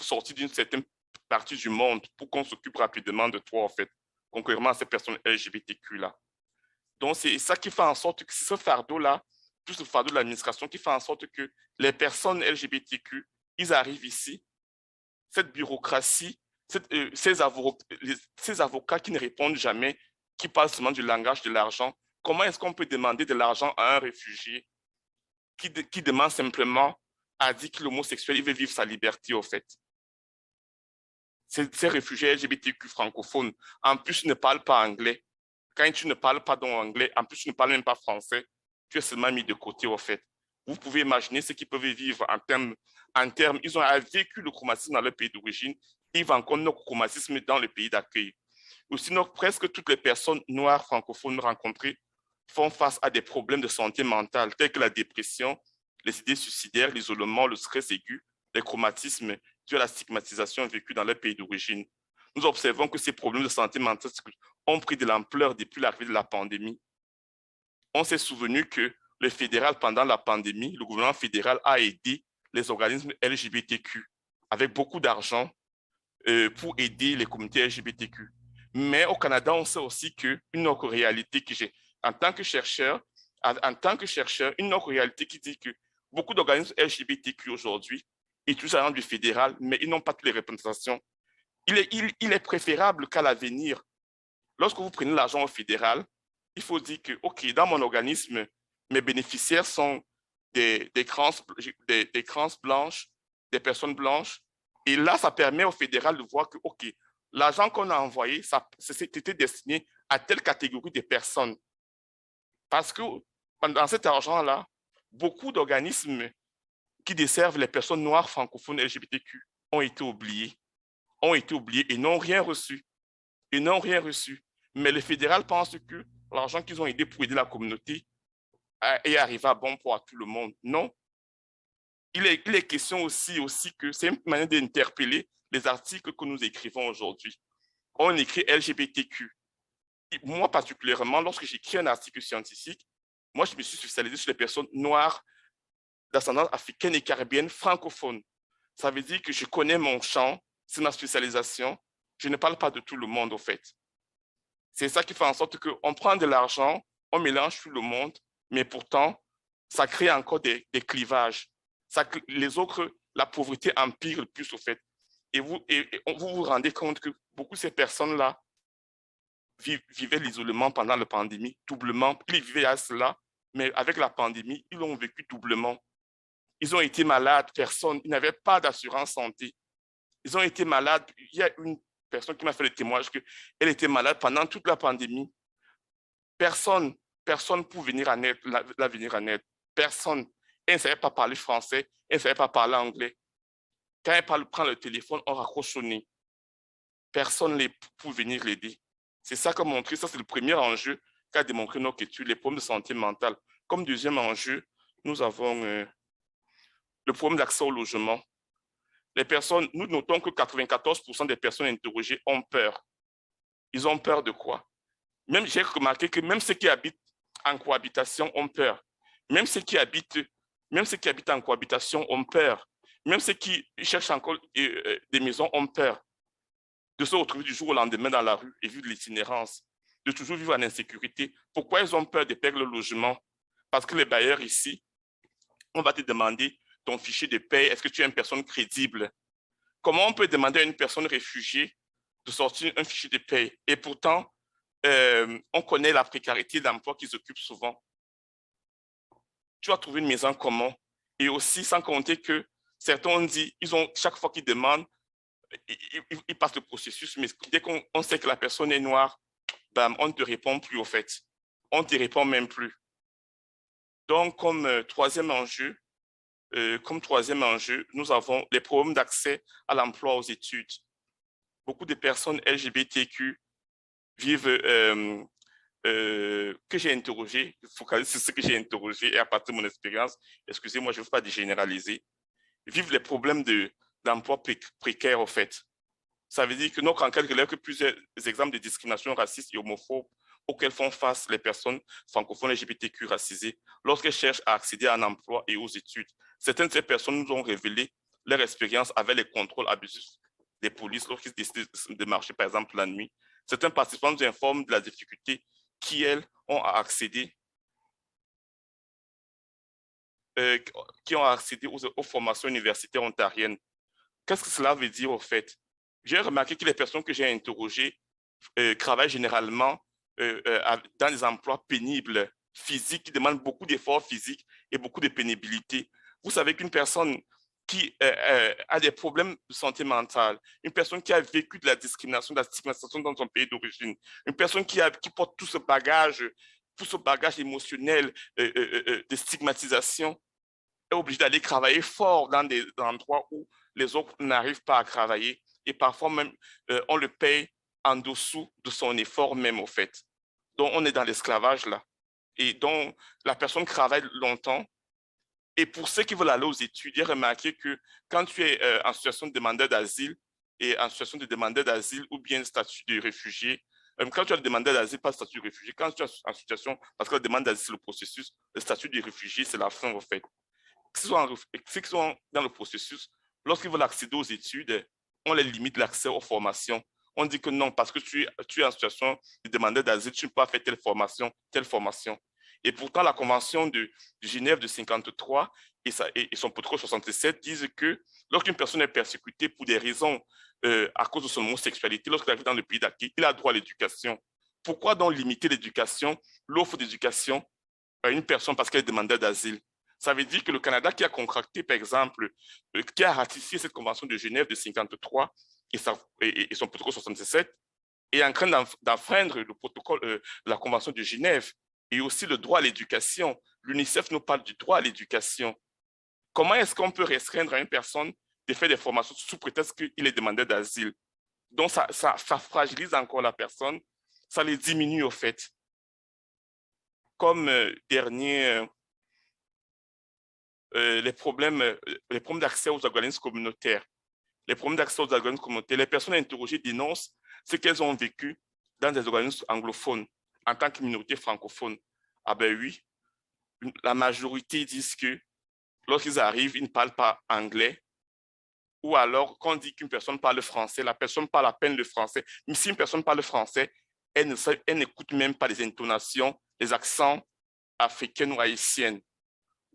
sortir d'une certaine partie du monde pour qu'on s'occupe rapidement de toi, en fait, contrairement à ces personnes LGBTQ-là. Donc, c'est ça qui fait en sorte que ce fardeau-là, plus le fardeau de l'administration, qui fait en sorte que les personnes LGBTQ, ils arrivent ici, cette bureaucratie, ces avocats qui ne répondent jamais, qui parlent seulement du langage de l'argent, comment est-ce qu'on peut demander de l'argent à un réfugié qui demande simplement à dire que l'homosexuel, il veut vivre sa liberté, au fait? Ces réfugiés LGBTQ francophones, en plus, ne parlent pas anglais. Quand tu ne parles pas anglais, en plus, tu ne parles même pas français, tu es seulement mis de côté, au fait. Vous pouvez imaginer ce qu'ils peuvent vivre en termes. Ils ont vécu le chromatisme dans leur pays d'origine, ils vivent encore le chromatisme dans le pays d'accueil. Aussi, presque toutes les personnes noires francophones rencontrées font face à des problèmes de santé mentale, tels que la dépression, les idées suicidaires, l'isolement, le stress aigu, les chromatismes dû à la stigmatisation vécue dans leur pays d'origine. Nous observons que ces problèmes de santé mentale ont pris de l'ampleur depuis l'arrivée de la pandémie. On s'est souvenu que le fédéral, pendant la pandémie, le gouvernement fédéral a aidé les organismes LGBTQ avec beaucoup d'argent pour aider les communautés LGBTQ. Mais au Canada, on sait aussi qu'une autre réalité que j'ai en tant que chercheur, une autre réalité qui dit que beaucoup d'organismes LGBTQ aujourd'hui utilisent l'argent du fédéral, mais ils n'ont pas toutes les représentations. Il est préférable qu'à l'avenir, lorsque vous prenez l'argent au fédéral, il faut dire que, OK, dans mon organisme, mes bénéficiaires sont des trans blanches, des personnes blanches. Et là, ça permet au fédéral de voir que, OK, l'argent qu'on a envoyé, c'était destiné à telle catégorie de personnes. Parce que dans cet argent-là, beaucoup d'organismes qui desservent les personnes noires francophones LGBTQ ont été oubliés et n'ont rien reçu. Mais le fédéral pense que l'argent qu'ils ont aidé pour aider la communauté est arrivé à bon port à tout le monde. Non. Il est question aussi que c'est une manière d'interpeller les articles que nous écrivons aujourd'hui. On écrit LGBTQ. Moi, particulièrement, lorsque j'écris un article scientifique, moi, je me suis spécialisé sur les personnes noires d'ascendance africaine et caribéenne francophones. Ça veut dire que je connais mon champ, c'est ma spécialisation. Je ne parle pas de tout le monde, au fait. C'est ça qui fait en sorte qu'on prend de l'argent, on mélange tout le monde, mais pourtant, ça crée encore des clivages. Les autres, la pauvreté empire le plus, au fait. Et vous vous rendez compte que beaucoup de ces personnes-là vivaient l'isolement pendant la pandémie, doublement. Ils vivaient à cela, mais avec la pandémie, ils l'ont vécu doublement. Ils ont été malades, ils n'avaient pas d'assurance santé. Ils ont été malades. Il y a une personne qui m'a fait le témoignage qu'elle était malade pendant toute la pandémie. Personne pour venir en aide, la venir en aide. Personne. Elle ne savait pas parler français, elle ne savait pas parler anglais. Quand elle prend le téléphone, on raccroche au nez. Personne pour venir l'aider. C'est ça qu'a montré, ça c'est le premier enjeu qu'a démontré notre étude, les problèmes de santé mentale. Comme deuxième enjeu, nous avons le problème d'accès au logement. Nous notons que 94% des personnes interrogées ont peur. Ils ont peur de quoi? J'ai remarqué que même ceux qui habitent en cohabitation ont peur. Même ceux qui habitent en cohabitation ont peur. Même ceux qui cherchent encore des maisons ont peur de se retrouver du jour au lendemain dans la rue et vivre de l'itinérance, de toujours vivre en insécurité. Pourquoi ils ont peur de perdre le logement? Parce que les bailleurs ici, on va te demander ton fichier de paie, est-ce que tu es une personne crédible? Comment on peut demander à une personne réfugiée de sortir un fichier de paie? Et pourtant, on connaît la précarité d'emploi qu'ils occupent souvent. Tu vas trouver une maison comment? Et aussi, sans compter que certains ont dit, chaque fois qu'ils demandent, ils passent le processus, mais dès qu'on sait que la personne est noire, bam, on ne te répond plus au fait. On ne te répond même plus. Donc, comme troisième enjeu, nous avons les problèmes d'accès à l'emploi, aux études. Beaucoup de personnes LGBTQ vivent, que j'ai interrogé, focaliser sur ce que j'ai interrogé et à partir de mon expérience, excusez-moi, je ne veux pas généraliser, vivent les problèmes d'emploi précaire, en fait. Ça veut dire que notre enquête relève que plusieurs exemples de discrimination raciste et homophobe auxquels font face les personnes francophones LGBTQ racisées lorsqu'elles cherchent à accéder à un emploi et aux études. Certaines de ces personnes nous ont révélé leur expérience avec les contrôles abusifs des polices lorsqu'ils décident de marcher, par exemple, la nuit. Certains participants nous informent de la difficulté qu'elles ont à accéder aux formations universitaires ontariennes. Qu'est-ce que cela veut dire au fait? J'ai remarqué que les personnes que j'ai interrogées travaillent généralement dans des emplois pénibles, physiques, qui demandent beaucoup d'efforts physiques et beaucoup de pénibilité. Vous savez qu'une personne qui a des problèmes de santé mentale, une personne qui a vécu de la discrimination dans son pays d'origine, une personne qui porte tout ce bagage émotionnel de stigmatisation, est obligée d'aller travailler fort dans des endroits où les autres n'arrivent pas à travailler et parfois même on le paye en dessous de son effort même au fait. Donc on est dans l'esclavage là et donc la personne travaille longtemps. Et pour ceux qui veulent aller aux études, j'ai remarqué que quand tu es en situation de demandeur d'asile et en situation de demandeur d'asile ou bien statut de réfugié, quand tu as le demandeur d'asile, pas le statut de réfugié, quand tu es en situation, parce que la demande d'asile, c'est le processus, le statut de réfugié, c'est la fin en fait. Ceux qui sont dans le processus, lorsqu'ils veulent accéder aux études, on les limite l'accès aux formations. On dit que non, parce que tu es en situation de demandeur d'asile, tu ne peux pas faire telle formation. Et pourtant, la Convention de Genève de 1953 et son protocole 67 disent que lorsqu'une personne est persécutée pour des raisons à cause de son homosexualité, lorsqu'il arrive dans le pays d'accueil, il a droit à l'éducation. Pourquoi donc limiter l'éducation, l'offre d'éducation à une personne parce qu'elle est demandeur d'asile? Ça veut dire que le Canada qui a contracté, par exemple, qui a ratifié cette Convention de Genève de 1953 et son protocole 67, est en train d'enfreindre le protocole, la Convention de Genève et aussi le droit à l'éducation. L'UNICEF nous parle du droit à l'éducation. Comment est-ce qu'on peut restreindre à une personne de faire des formations sous prétexte qu'il est demandeur d'asile? Donc, ça fragilise encore la personne, ça les diminue au fait. Comme dernier... les problèmes d'accès aux organismes communautaires. Les problèmes d'accès aux organismes communautaires, les personnes interrogées dénoncent ce qu'elles ont vécu dans des organismes anglophones en tant que minorité francophone. Ah ben oui, la majorité disent que lorsqu'ils arrivent, ils ne parlent pas anglais, ou alors quand on dit qu'une personne parle français, la personne parle à peine le français. Mais si une personne parle français, elle n'écoute même pas les intonations, les accents africains ou haïtiens.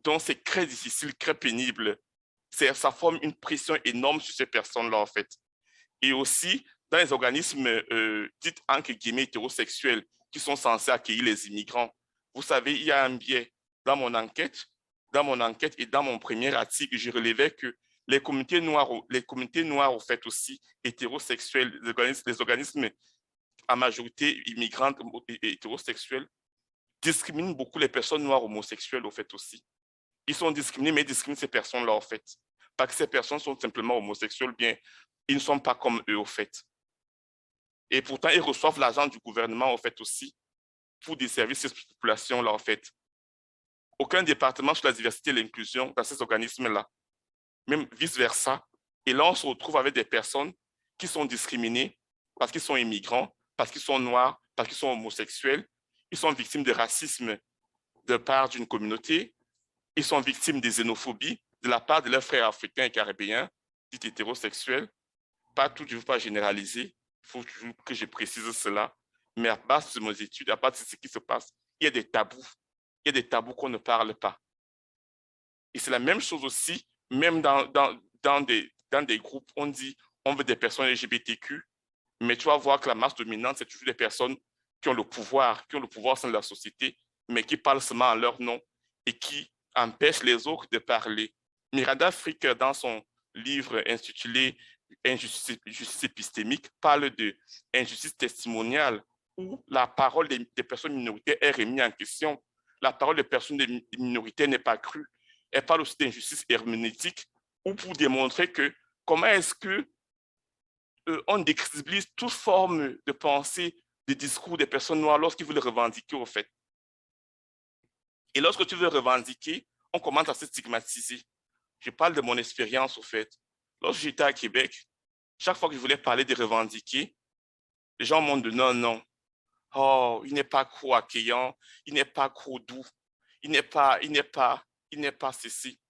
Donc, c'est très difficile, très pénible. Ça forme une pression énorme sur ces personnes-là, en fait. Et aussi, dans les organismes dits entre guillemets hétérosexuels qui sont censés accueillir les immigrants, vous savez, il y a un biais. Dans mon enquête et dans mon premier article, je relevais que les communautés noires, au fait aussi, hétérosexuelles, les organismes à majorité immigrantes et hétérosexuels, discriminent beaucoup les personnes noires homosexuelles, au fait aussi. Ils sont discriminés, mais ils discriminent ces personnes-là, en fait. Parce que ces personnes sont simplement homosexuelles, bien, ils ne sont pas comme eux, au fait. Et pourtant, ils reçoivent l'argent du gouvernement, en fait, aussi, pour desservir ces populations-là, en fait. Aucun département sur la diversité et l'inclusion dans ces organismes-là, même vice-versa. Et là, on se retrouve avec des personnes qui sont discriminées parce qu'ils sont immigrants, parce qu'ils sont noirs, parce qu'ils sont homosexuels. Ils sont victimes de racisme de part d'une communauté, ils sont victimes de xénophobie de la part de leurs frères africains et caribéens, dits hétérosexuels. Pas tout, je ne veux pas généraliser, il faut toujours que je précise cela. Mais à base de mes études, à base de ce qui se passe, il y a des tabous. Il y a des tabous qu'on ne parle pas. Et c'est la même chose aussi, même dans des groupes, on dit on veut des personnes LGBTQ, mais tu vas voir que la masse dominante, c'est toujours des personnes qui ont le pouvoir au sein de la société, mais qui parlent seulement en leur nom et qui empêchent les autres de parler. Miranda Frick, dans son livre intitulé Injustice épistémique, parle d'injustice testimoniale, où la parole des personnes minoritaires est remise en question. La parole des personnes minoritaires n'est pas crue. Elle parle aussi d'injustice herméneutique, ou pour démontrer que comment est-ce que on décrédibilise toute forme de pensée, de discours des personnes noires lorsqu'ils veulent revendiquer au fait. Et lorsque tu veux revendiquer, on commence à se stigmatiser. Je parle de mon expérience au fait. Lorsque j'étais à Québec, chaque fois que je voulais parler de revendiquer, les gens m'ont dit non, non. Oh, il n'est pas trop accueillant, il n'est pas trop doux, il n'est pas ceci.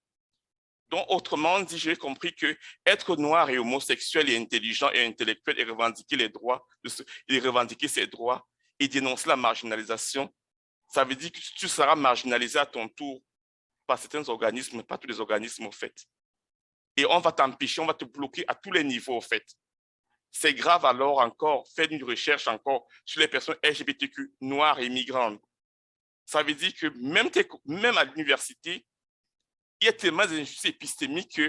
Donc, autrement dit, j'ai compris que être noir et homosexuel et intelligent et intellectuel et revendiquer les droits, et revendiquer ses droits et dénoncer la marginalisation, ça veut dire que tu seras marginalisé à ton tour par certains organismes, pas tous les organismes au fait. Et on va t'empêcher, on va te bloquer à tous les niveaux au fait. C'est grave alors encore, faire une recherche encore sur les personnes LGBTQ noires et migrantes. Ça veut dire que même à l'université, il y a tellement d'injustices épistémiques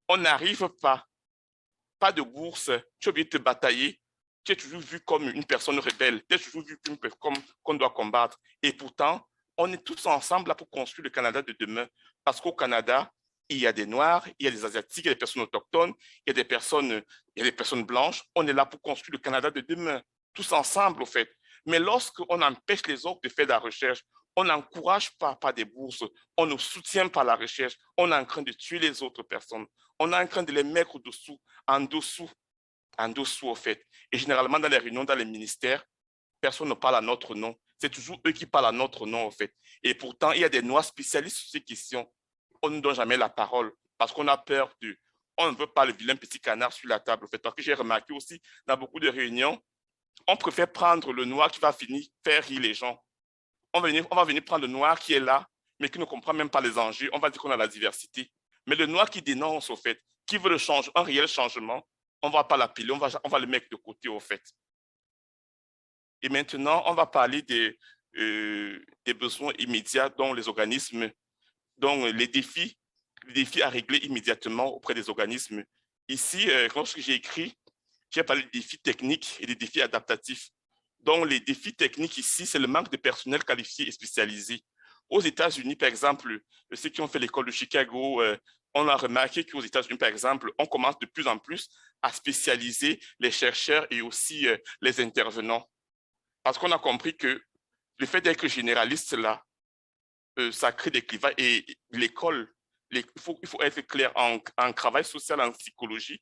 qu'on n'arrive pas de bourse, tu es obligé de te batailler, tu es toujours vu comme une personne rebelle, tu es toujours vu comme qu'on doit combattre. Et pourtant, on est tous ensemble là pour construire le Canada de demain. Parce qu'au Canada, il y a des Noirs, il y a des Asiatiques, il y a des personnes autochtones, il y a des personnes blanches. On est là pour construire le Canada de demain, tous ensemble, au fait. Mais lorsqu'on empêche les autres de faire de la recherche, on n'encourage pas des bourses, on ne soutient pas la recherche, on est en train de tuer les autres personnes, on est en train de les mettre en dessous, au fait. Et généralement, dans les réunions, dans les ministères, personne ne parle à notre nom. C'est toujours eux qui parlent à notre nom, au fait. Et pourtant, il y a des Noirs spécialistes sur ces questions. On ne donne jamais la parole parce qu'on a peur on ne veut pas le vilain petit canard sur la table, au fait. Parce que j'ai remarqué aussi, dans beaucoup de réunions, on préfère prendre le noir qui va finir faire rire les gens. On va venir prendre le noir qui est là, mais qui ne comprend même pas les enjeux. On va dire qu'on a la diversité. Mais le noir qui dénonce, au fait, qui veut un réel changement, on ne va pas l'appeler, on va le mettre de côté, au fait. Et maintenant, on va parler des besoins immédiats dont les organismes, dont les défis à régler immédiatement auprès des organismes. Ici, lorsque j'ai écrit, j'ai parlé des défis techniques et des défis adaptatifs. Donc, les défis techniques ici, c'est le manque de personnel qualifié et spécialisé. Aux États-Unis, par exemple, ceux qui ont fait l'école de Chicago, on a remarqué qu'aux États-Unis, par exemple, on commence de plus en plus à spécialiser les chercheurs et aussi les intervenants. Parce qu'on a compris que le fait d'être généraliste, là, ça crée des clivages. Et l'école, il faut être clair, en travail social, en psychologie,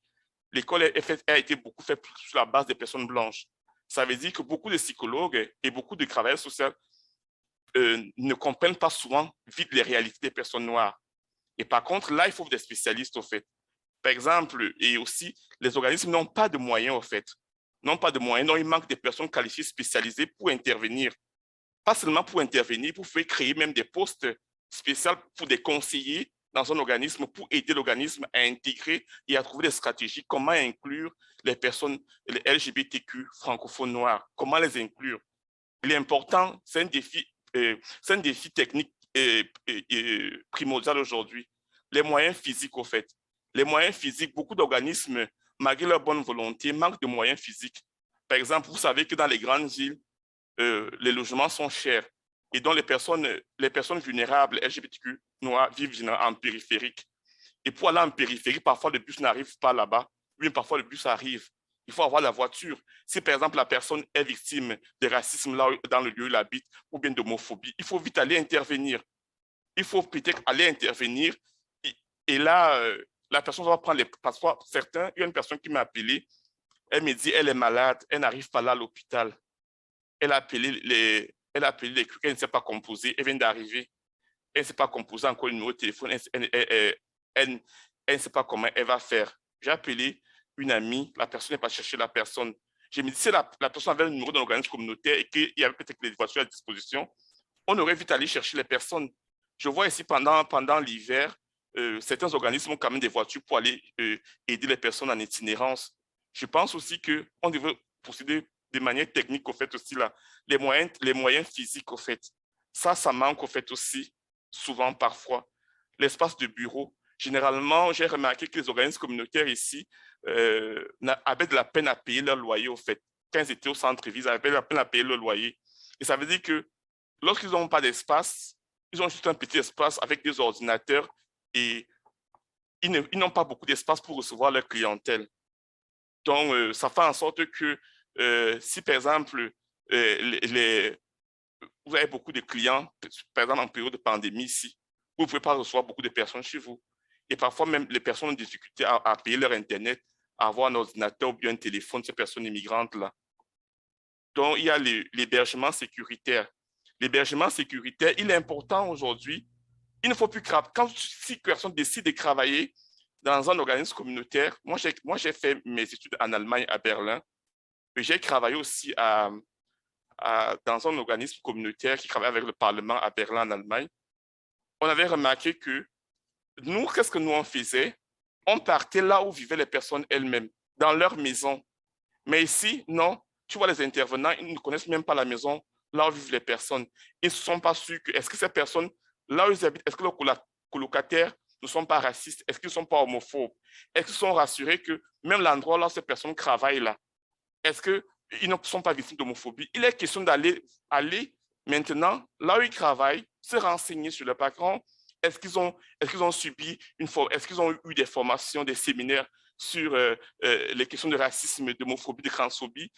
l'école a été beaucoup faite sur la base des personnes blanches. Ça veut dire que beaucoup de psychologues et beaucoup de travailleurs sociaux ne comprennent pas souvent vite les réalités des personnes noires. Et par contre, là, il faut des spécialistes, au fait. Par exemple, et aussi, les organismes n'ont pas de moyens, au fait. N'ont pas de moyens, donc il manque des personnes qualifiées, spécialisées pour intervenir. Pas seulement pour intervenir, pour faire créer même des postes spéciaux pour des conseillers dans un organisme, pour aider l'organisme à intégrer et à trouver des stratégies, comment inclure les personnes, les LGBTQ francophones noirs, comment les inclure. L'important, c'est un défi technique primordial aujourd'hui. Les moyens physiques, au fait. Les moyens physiques, beaucoup d'organismes, malgré leur bonne volonté, manquent de moyens physiques. Par exemple, vous savez que dans les grandes villes, les logements sont chers. Et donc, les personnes vulnérables, LGBTQ noirs, vivent en périphérique. Et pour aller en périphérie, parfois le bus n'arrive pas là-bas, ou parfois le bus arrive. Il faut avoir la voiture. Si par exemple la personne est victime de racisme là dans le lieu où elle habite, ou bien d'homophobie, il faut vite aller intervenir. Il faut peut-être aller intervenir. Et là, la personne va prendre les... Parfois, il y a une personne qui m'a appelé, elle me dit, elle est malade, elle n'arrive pas là à l'hôpital. Elle a appelé les trucs, elle ne sait pas composer, elle vient d'arriver. elle ne sait pas composer encore le numéro de téléphone, elle ne sait pas comment elle va faire. J'ai appelé une amie, la personne n'est pas chercher la personne. Je me dis, si la personne avait le numéro d'un organisme communautaire et qu'il y avait peut-être les voitures à disposition, on aurait vite allé chercher les personnes. Je vois ici pendant l'hiver, certains organismes ont quand même des voitures pour aller aider les personnes en itinérance. Je pense aussi qu'on devrait procéder de manière technique, au fait, aussi là, les moyens physiques, au fait. Ça manque, au fait, aussi, souvent, parfois. L'espace de bureau. Généralement, j'ai remarqué que les organismes communautaires ici avaient de la peine à payer leur loyer, au fait. Quand ils étaient au centre-ville, ils avaient de la peine à payer leur loyer. Et ça veut dire que lorsqu'ils n'ont pas d'espace, ils ont juste un petit espace avec des ordinateurs et ils n'ont pas beaucoup d'espace pour recevoir leur clientèle. Donc, ça fait en sorte que si, par exemple, vous avez beaucoup de clients, par exemple en période de pandémie ici, vous ne pouvez pas recevoir beaucoup de personnes chez vous. Et parfois, même les personnes ont des difficultés à payer leur Internet, à avoir un ordinateur ou bien un téléphone, ces personnes immigrantes-là. Donc, il y a l'hébergement sécuritaire. L'hébergement sécuritaire, il est important aujourd'hui. Il ne faut plus si personne décide de travailler dans un organisme communautaire, moi j'ai fait mes études en Allemagne à Berlin, et j'ai travaillé aussi dans un organisme communautaire qui travaille avec le Parlement à Berlin en Allemagne. On avait remarqué que nous, qu'est-ce que nous on faisait? On partait là où vivaient les personnes elles-mêmes, dans leur maison. Mais ici, non, tu vois les intervenants, ils ne connaissent même pas la maison là où vivent les personnes. Ils ne sont pas sûrs que, est-ce que ces personnes, là où ils habitent, est-ce que leurs colocataires ne sont pas racistes? Est-ce qu'ils ne sont pas homophobes? Est-ce qu'ils sont rassurés que même l'endroit là où ces personnes travaillent là, est-ce qu'ils ne sont pas victimes d'homophobie? Il est question d'aller maintenant là où ils travaillent, se renseigner sur le background. Est-ce qu'ils ont subi est-ce qu'ils ont eu des formations, des séminaires sur les questions de racisme, d'homophobie, de transphobie?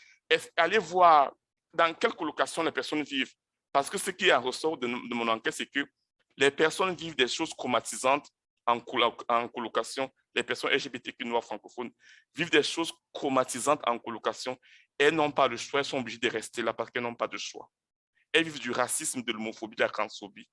Allez voir dans quelle colocation les personnes vivent. Parce que ce qui en ressort de mon enquête, c'est que les personnes vivent des choses traumatisantes en colocation. Les personnes LGBTQ noires francophones vivent des choses traumatisantes en colocation. Elles n'ont pas le choix, elles sont obligées de rester là parce qu'elles n'ont pas de choix. Elles vivent du racisme, de l'homophobie, de la transphobie.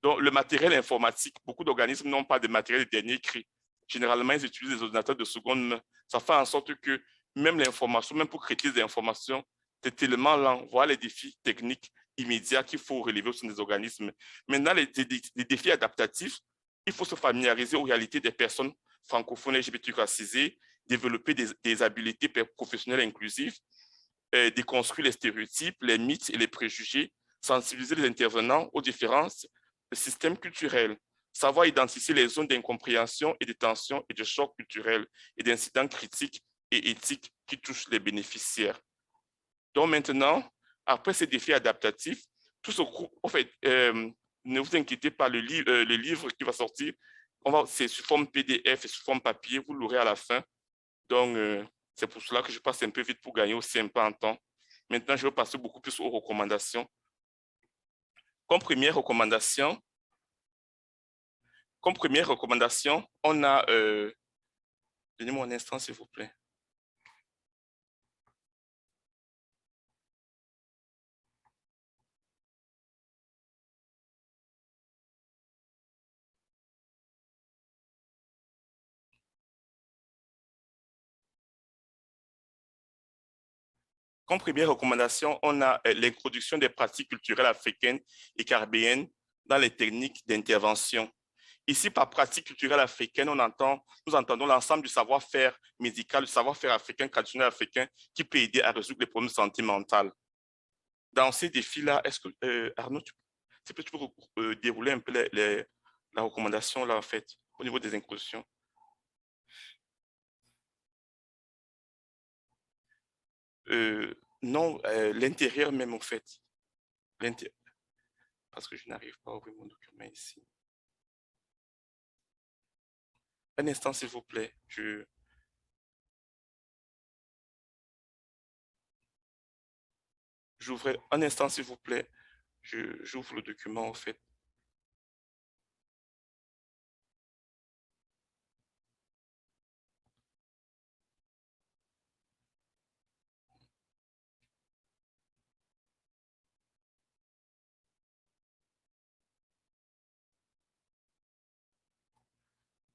Donc, le matériel informatique, beaucoup d'organismes n'ont pas de matériel de dernier cri. Généralement, ils utilisent des ordinateurs de seconde main. Ça fait en sorte que même l'information, même pour créer des informations, c'est tellement lent. Voilà les défis techniques immédiats qu'il faut relever au sein des organismes. Maintenant, les défis adaptatifs, il faut se familiariser aux réalités des personnes francophones LGBTQ racisées, développer des habiletés professionnelles inclusives, déconstruire les stéréotypes, les mythes et les préjugés, sensibiliser les intervenants aux différences système culturel, savoir identifier les zones d'incompréhension et de tension et de choc culturel et d'incidents critiques et éthiques qui touchent les bénéficiaires. Donc maintenant, après ces défis adaptatifs, tout ce groupe, en fait, ne vous inquiétez pas, le livre qui va sortir, c'est sous forme PDF et sous forme papier, vous l'aurez à la fin. Donc, c'est pour cela que je passe un peu vite pour gagner aussi un peu en temps. Maintenant, je vais passer beaucoup plus aux recommandations. Comme première recommandation, on a... Donnez-moi un instant, s'il vous plaît. Comme première recommandation, on a l'introduction des pratiques culturelles africaines et caribéennes dans les techniques d'intervention. Ici, par pratique culturelle africaine, nous entendons l'ensemble du savoir-faire médical, du savoir-faire africain, traditionnel africain, qui peut aider à résoudre les problèmes de santé mentale. Dans ces défis-là, est-ce que, Arnaud, tu peux dérouler un peu la recommandation là, en fait, au niveau des inclusions? Non, l'intérieur même, en fait. Parce que je n'arrive pas à ouvrir mon document ici. Un instant, s'il vous plaît. J'ouvre un instant, s'il vous plaît. J'ouvre le document, en fait.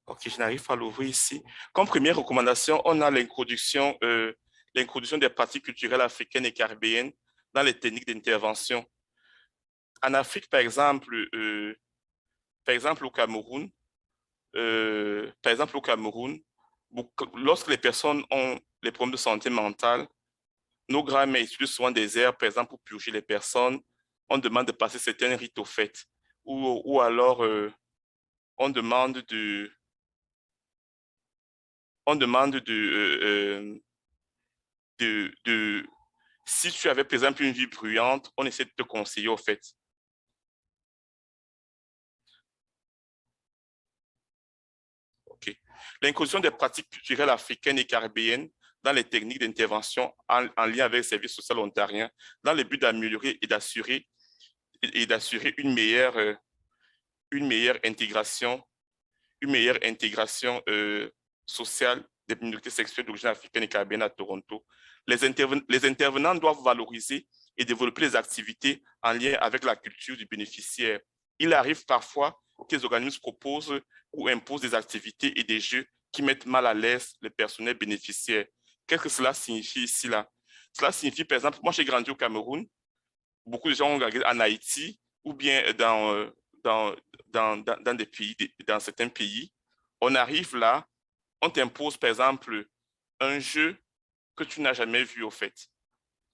Ok, je n'arrive pas à l'ouvrir ici. Comme première recommandation, on a l'introduction des pratiques culturelles africaines et caribéennes dans les techniques d'intervention. En Afrique, par exemple au Cameroun, lorsque les personnes ont les problèmes de santé mentale, nos grands-mères utilisent souvent des herbes, par exemple, pour purger les personnes. On demande de passer certains rites au fait. Ou alors, on demande de, on demande de, si tu avais, par exemple, une vie bruyante, on essaie de te conseiller au fait. OK. L'inclusion des pratiques culturelles africaines et caribéennes dans les techniques d'intervention en lien avec le service social ontarien, dans le but d'améliorer et d'assurer une meilleure intégration sociale des minorités sexuelles d'origine africaine et caribéenne à Toronto. Les intervenants doivent valoriser et développer les activités en lien avec la culture du bénéficiaire. Il arrive parfois que les organismes proposent ou imposent des activités et des jeux qui mettent mal à l'aise le personnel bénéficiaire. Qu'est-ce que cela signifie ici, là? Cela signifie, par exemple, moi j'ai grandi au Cameroun, beaucoup de gens ont grandi en Haïti ou bien dans des pays, dans certains pays. On arrive là, on t'impose, par exemple, un jeu que tu n'as jamais vu, au fait.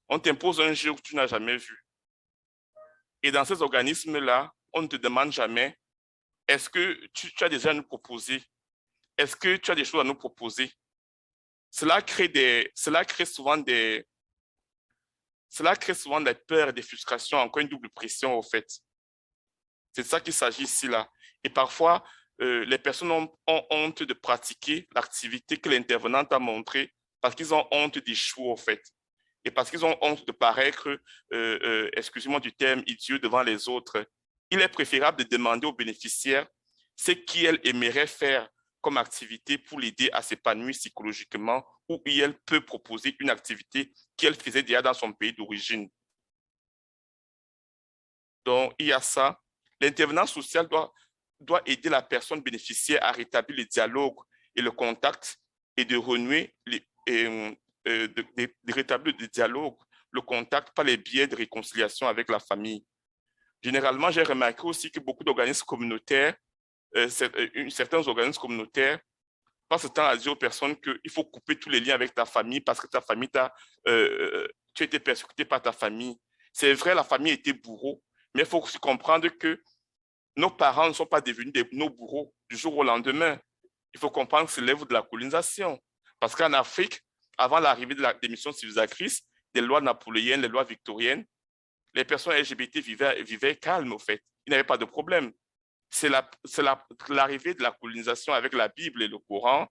On t'impose un jeu que tu n'as jamais vu. Et dans ces organismes-là, on ne te demande jamais, est-ce que tu as déjà à nous proposer? Est-ce que tu as des choses à nous proposer? Cela crée souvent des peurs et des frustrations, encore une double pression, au fait. C'est de ça qu'il s'agit ici, là. Et parfois, les personnes ont honte de pratiquer l'activité que l'intervenant a montrée parce qu'ils ont honte d'échouer, au fait. Et parce qu'ils ont honte de paraître, excusez-moi du terme, idiot devant les autres. Il est préférable de demander aux bénéficiaires ce qu'elle aimerait faire comme activité pour l'aider à s'épanouir psychologiquement, ou elle peut proposer une activité qu'elle faisait déjà dans son pays d'origine. Donc, il y a ça. L'intervenant social doit aider la personne bénéficiaire à rétablir le dialogue et le contact et de renouer, de rétablir le dialogue, le contact par les biais de réconciliation avec la famille. Généralement, j'ai remarqué aussi que beaucoup d'organismes communautaires, certains organismes communautaires, passent ce temps à dire aux personnes qu'il faut couper tous les liens avec ta famille parce que ta famille tu as été persécuté par ta famille. C'est vrai, la famille était bourreau, mais il faut aussi comprendre que nos parents ne sont pas devenus nos bourreaux du jour au lendemain. Il faut comprendre que c'est l'œuvre de la colonisation. Parce qu'en Afrique, avant l'arrivée des missions civilisatrices, des lois napoléoniennes, les lois victoriennes, les personnes LGBT vivaient calmes, au fait. Il n'y avait pas de problème. C'est l'arrivée de la colonisation avec la Bible et le Coran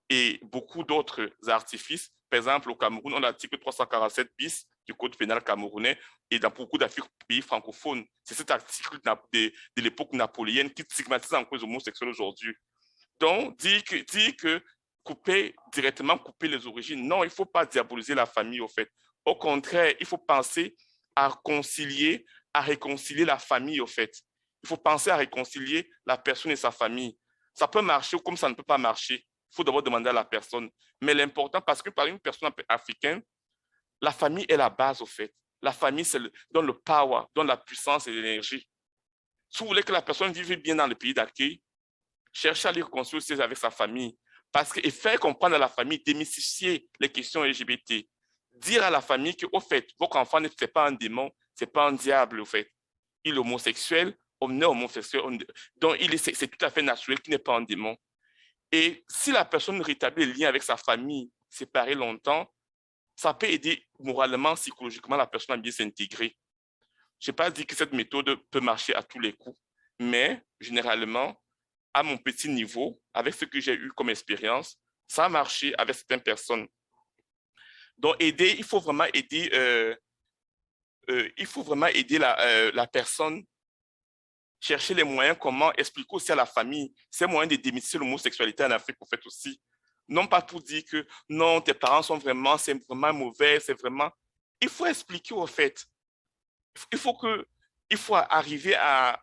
et beaucoup d'autres artifices. Par exemple, au Cameroun, on a l'article 347 bis du Code pénal camerounais et dans beaucoup pays francophones. C'est cet article de l'époque napoléonienne qui stigmatise encore les homosexuels aujourd'hui. Donc, dire que directement couper les origines, non, il ne faut pas diaboliser la famille, au fait. Au contraire, il faut penser à réconcilier la famille, au fait. Il faut penser à réconcilier la personne et sa famille. Ça peut marcher comme ça ne peut pas marcher. Il faut d'abord demander à la personne. Mais l'important, parce que par une personne africaine, la famille est la base, au fait. La famille, donne le power, donne la puissance et l'énergie. Si vous voulez que la personne vive bien dans le pays d'accueil, cherchez à les réconcilier aussi avec sa famille. Et faire comprendre à la famille, démystifier les questions LGBT. Dire à la famille qu'au fait, votre enfant n'est pas un démon, ce n'est pas un diable, au fait. Il est homosexuel, on est homosexuel, donc c'est tout à fait naturel qu'il n'est pas un démon. Et si la personne rétablit le lien avec sa famille, séparée longtemps, ça peut aider moralement, psychologiquement la personne à bien s'intégrer. Je n'ai pas dit que cette méthode peut marcher à tous les coups, mais généralement, à mon petit niveau, avec ce que j'ai eu comme expérience, ça a marché avec certaines personnes. Donc, il faut vraiment aider la personne, chercher les moyens, comment expliquer aussi à la famille ces moyens de démystifier l'homosexualité en Afrique, en fait, aussi. Non pas pour dire que non, tes parents c'est vraiment mauvais, c'est vraiment... Il faut expliquer, au fait. Il faut que il faut arriver à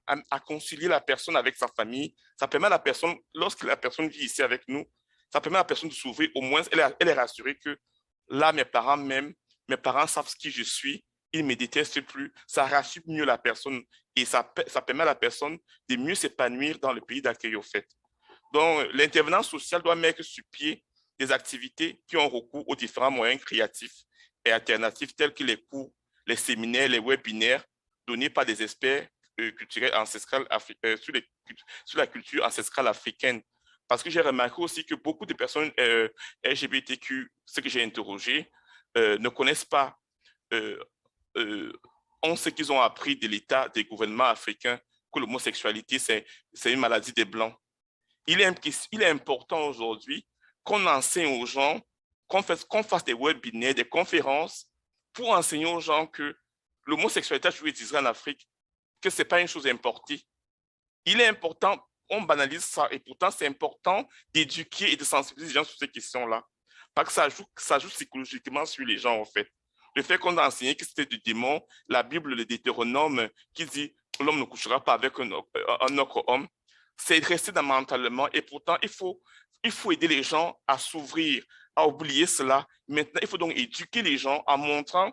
concilier la personne avec sa famille. Ça permet à la personne, lorsque la personne vit ici avec nous, ça permet à la personne de s'ouvrir. Au moins, elle est rassurée que là, mes parents m'aiment, mes parents savent qui je suis, ils ne me détestent plus. Ça rassure mieux la personne et ça permet à la personne de mieux s'épanouir dans le pays d'accueil, au fait. Donc, l'intervenant social doit mettre sur pied des activités qui ont recours aux différents moyens créatifs et alternatifs tels que les cours, les séminaires, les webinaires donnés par des experts culturels ancestrales sur la culture ancestrale africaine. Parce que j'ai remarqué aussi que beaucoup de personnes LGBTQ, ceux que j'ai interrogés, ne connaissent pas, ont ce qu'ils ont appris de l'État, des gouvernements africains, que l'homosexualité, c'est une maladie des Blancs. Il est important aujourd'hui qu'on enseigne aux gens, qu'on fasse des webinaires, des conférences pour enseigner aux gens que l'homosexualité a toujours existé en Afrique, que ce n'est pas une chose importée. Il est important, on banalise ça, et pourtant c'est important d'éduquer et de sensibiliser les gens sur ces questions-là. Parce que ça joue psychologiquement sur les gens, en fait. Le fait qu'on a enseigné que c'était du démon, la Bible, le Deutéronome, qui dit que l'homme ne couchera pas avec un autre homme, c'est resté mentalement, et pourtant il faut aider les gens à s'ouvrir, à oublier cela. Maintenant, il faut donc éduquer les gens en montrant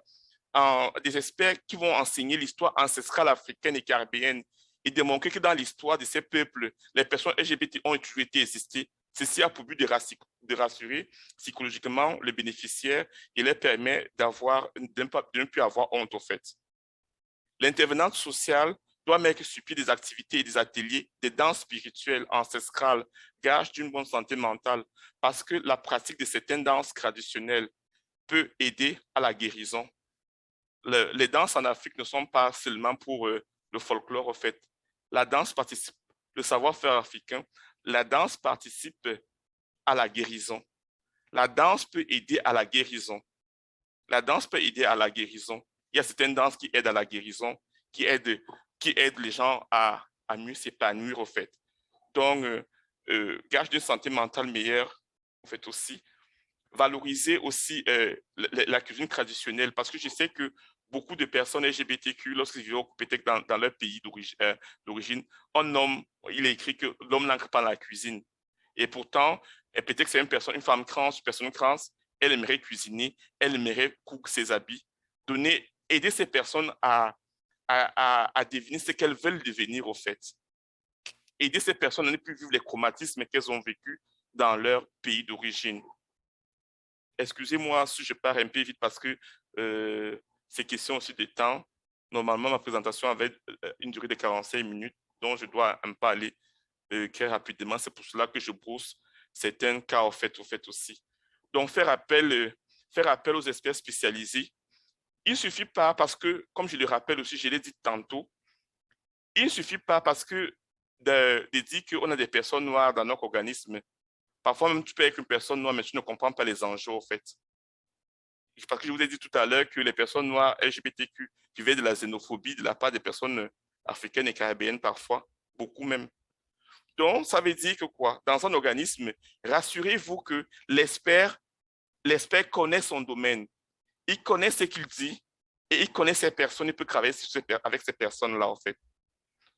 des experts qui vont enseigner l'histoire ancestrale africaine et caribéenne et démontrer que dans l'histoire de ces peuples, les personnes LGBT ont toujours été existées. Ceci a pour but de rassurer psychologiquement les bénéficiaires et leur permet de ne plus avoir honte, au fait. L'intervenante sociale doit mettre sur pied des activités et des ateliers de danse spirituelle ancestrale, gage d'une bonne santé mentale, parce que la pratique de certaines danses traditionnelles peut aider à la guérison. Les danses en Afrique ne sont pas seulement pour le folklore, en fait. La danse participe, le savoir-faire africain, la danse participe à la guérison. La danse peut aider à la guérison. La danse peut aider à la guérison. Il y a certaines danses qui aident à la guérison, qui aident les gens à mieux s'épanouir, au fait. Donc, gage d'une santé mentale meilleure, en fait, aussi. Valoriser aussi la cuisine traditionnelle, parce que je sais que beaucoup de personnes LGBTQ, lorsqu'ils vivent peut-être dans leur pays d'origine, il est écrit que l'homme n'entre pas dans la cuisine. Et pourtant, peut-être que c'est une femme trans, une personne trans, elle aimerait cuisiner, elle aimerait coudre ses habits, aider ces personnes à deviner ce qu'elles veulent devenir, au fait. Aider ces personnes à ne plus vivre les traumatismes qu'elles ont vécus dans leur pays d'origine. Excusez-moi si je pars un peu vite parce que c'est question aussi de temps. Normalement, ma présentation avait une durée de 45 minutes, donc je dois un peu aller très rapidement. C'est pour cela que je brousse certains cas au fait aussi. Donc, faire appel aux experts spécialisés. Il ne suffit pas parce que, comme je le rappelle aussi, je l'ai dit tantôt, il ne suffit pas parce que de dire qu'on a des personnes noires dans notre organisme. Parfois même, tu peux être une personne noire, mais tu ne comprends pas les enjeux, en fait. Parce que je vous ai dit tout à l'heure que les personnes noires LGBTQ vivaient de la xénophobie de la part des personnes africaines et caribéennes parfois, beaucoup même. Donc, ça veut dire que quoi? Dans un organisme, rassurez-vous que l'expert connaît son domaine. Il connaît ce qu'il dit et il connaît ces personnes, il peut travailler avec ces personnes-là, en fait.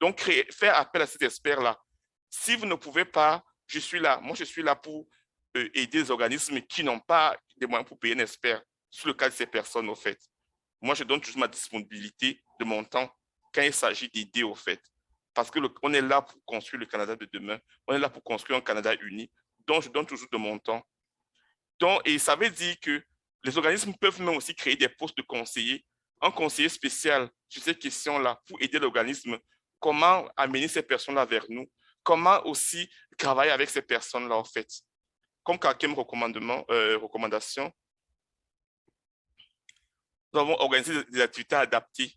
Donc, faire appel à cet expert-là. Si vous ne pouvez pas, je suis là. Moi, je suis là pour aider les organismes qui n'ont pas des moyens pour payer un expert sur le cas de ces personnes, au fait. Moi, je donne toujours ma disponibilité de mon temps quand il s'agit d'aider, au fait. Parce qu'on est là pour construire le Canada de demain. On est là pour construire un Canada uni. Donc, je donne toujours de mon temps. Donc, et ça veut dire que les organismes peuvent même aussi créer des postes de conseillers, un conseiller spécial sur ces questions-là pour aider l'organisme. Comment amener ces personnes-là vers nous? Comment aussi travailler avec ces personnes-là, en fait? Comme quatrième recommandation, nous avons organisé des activités adaptées.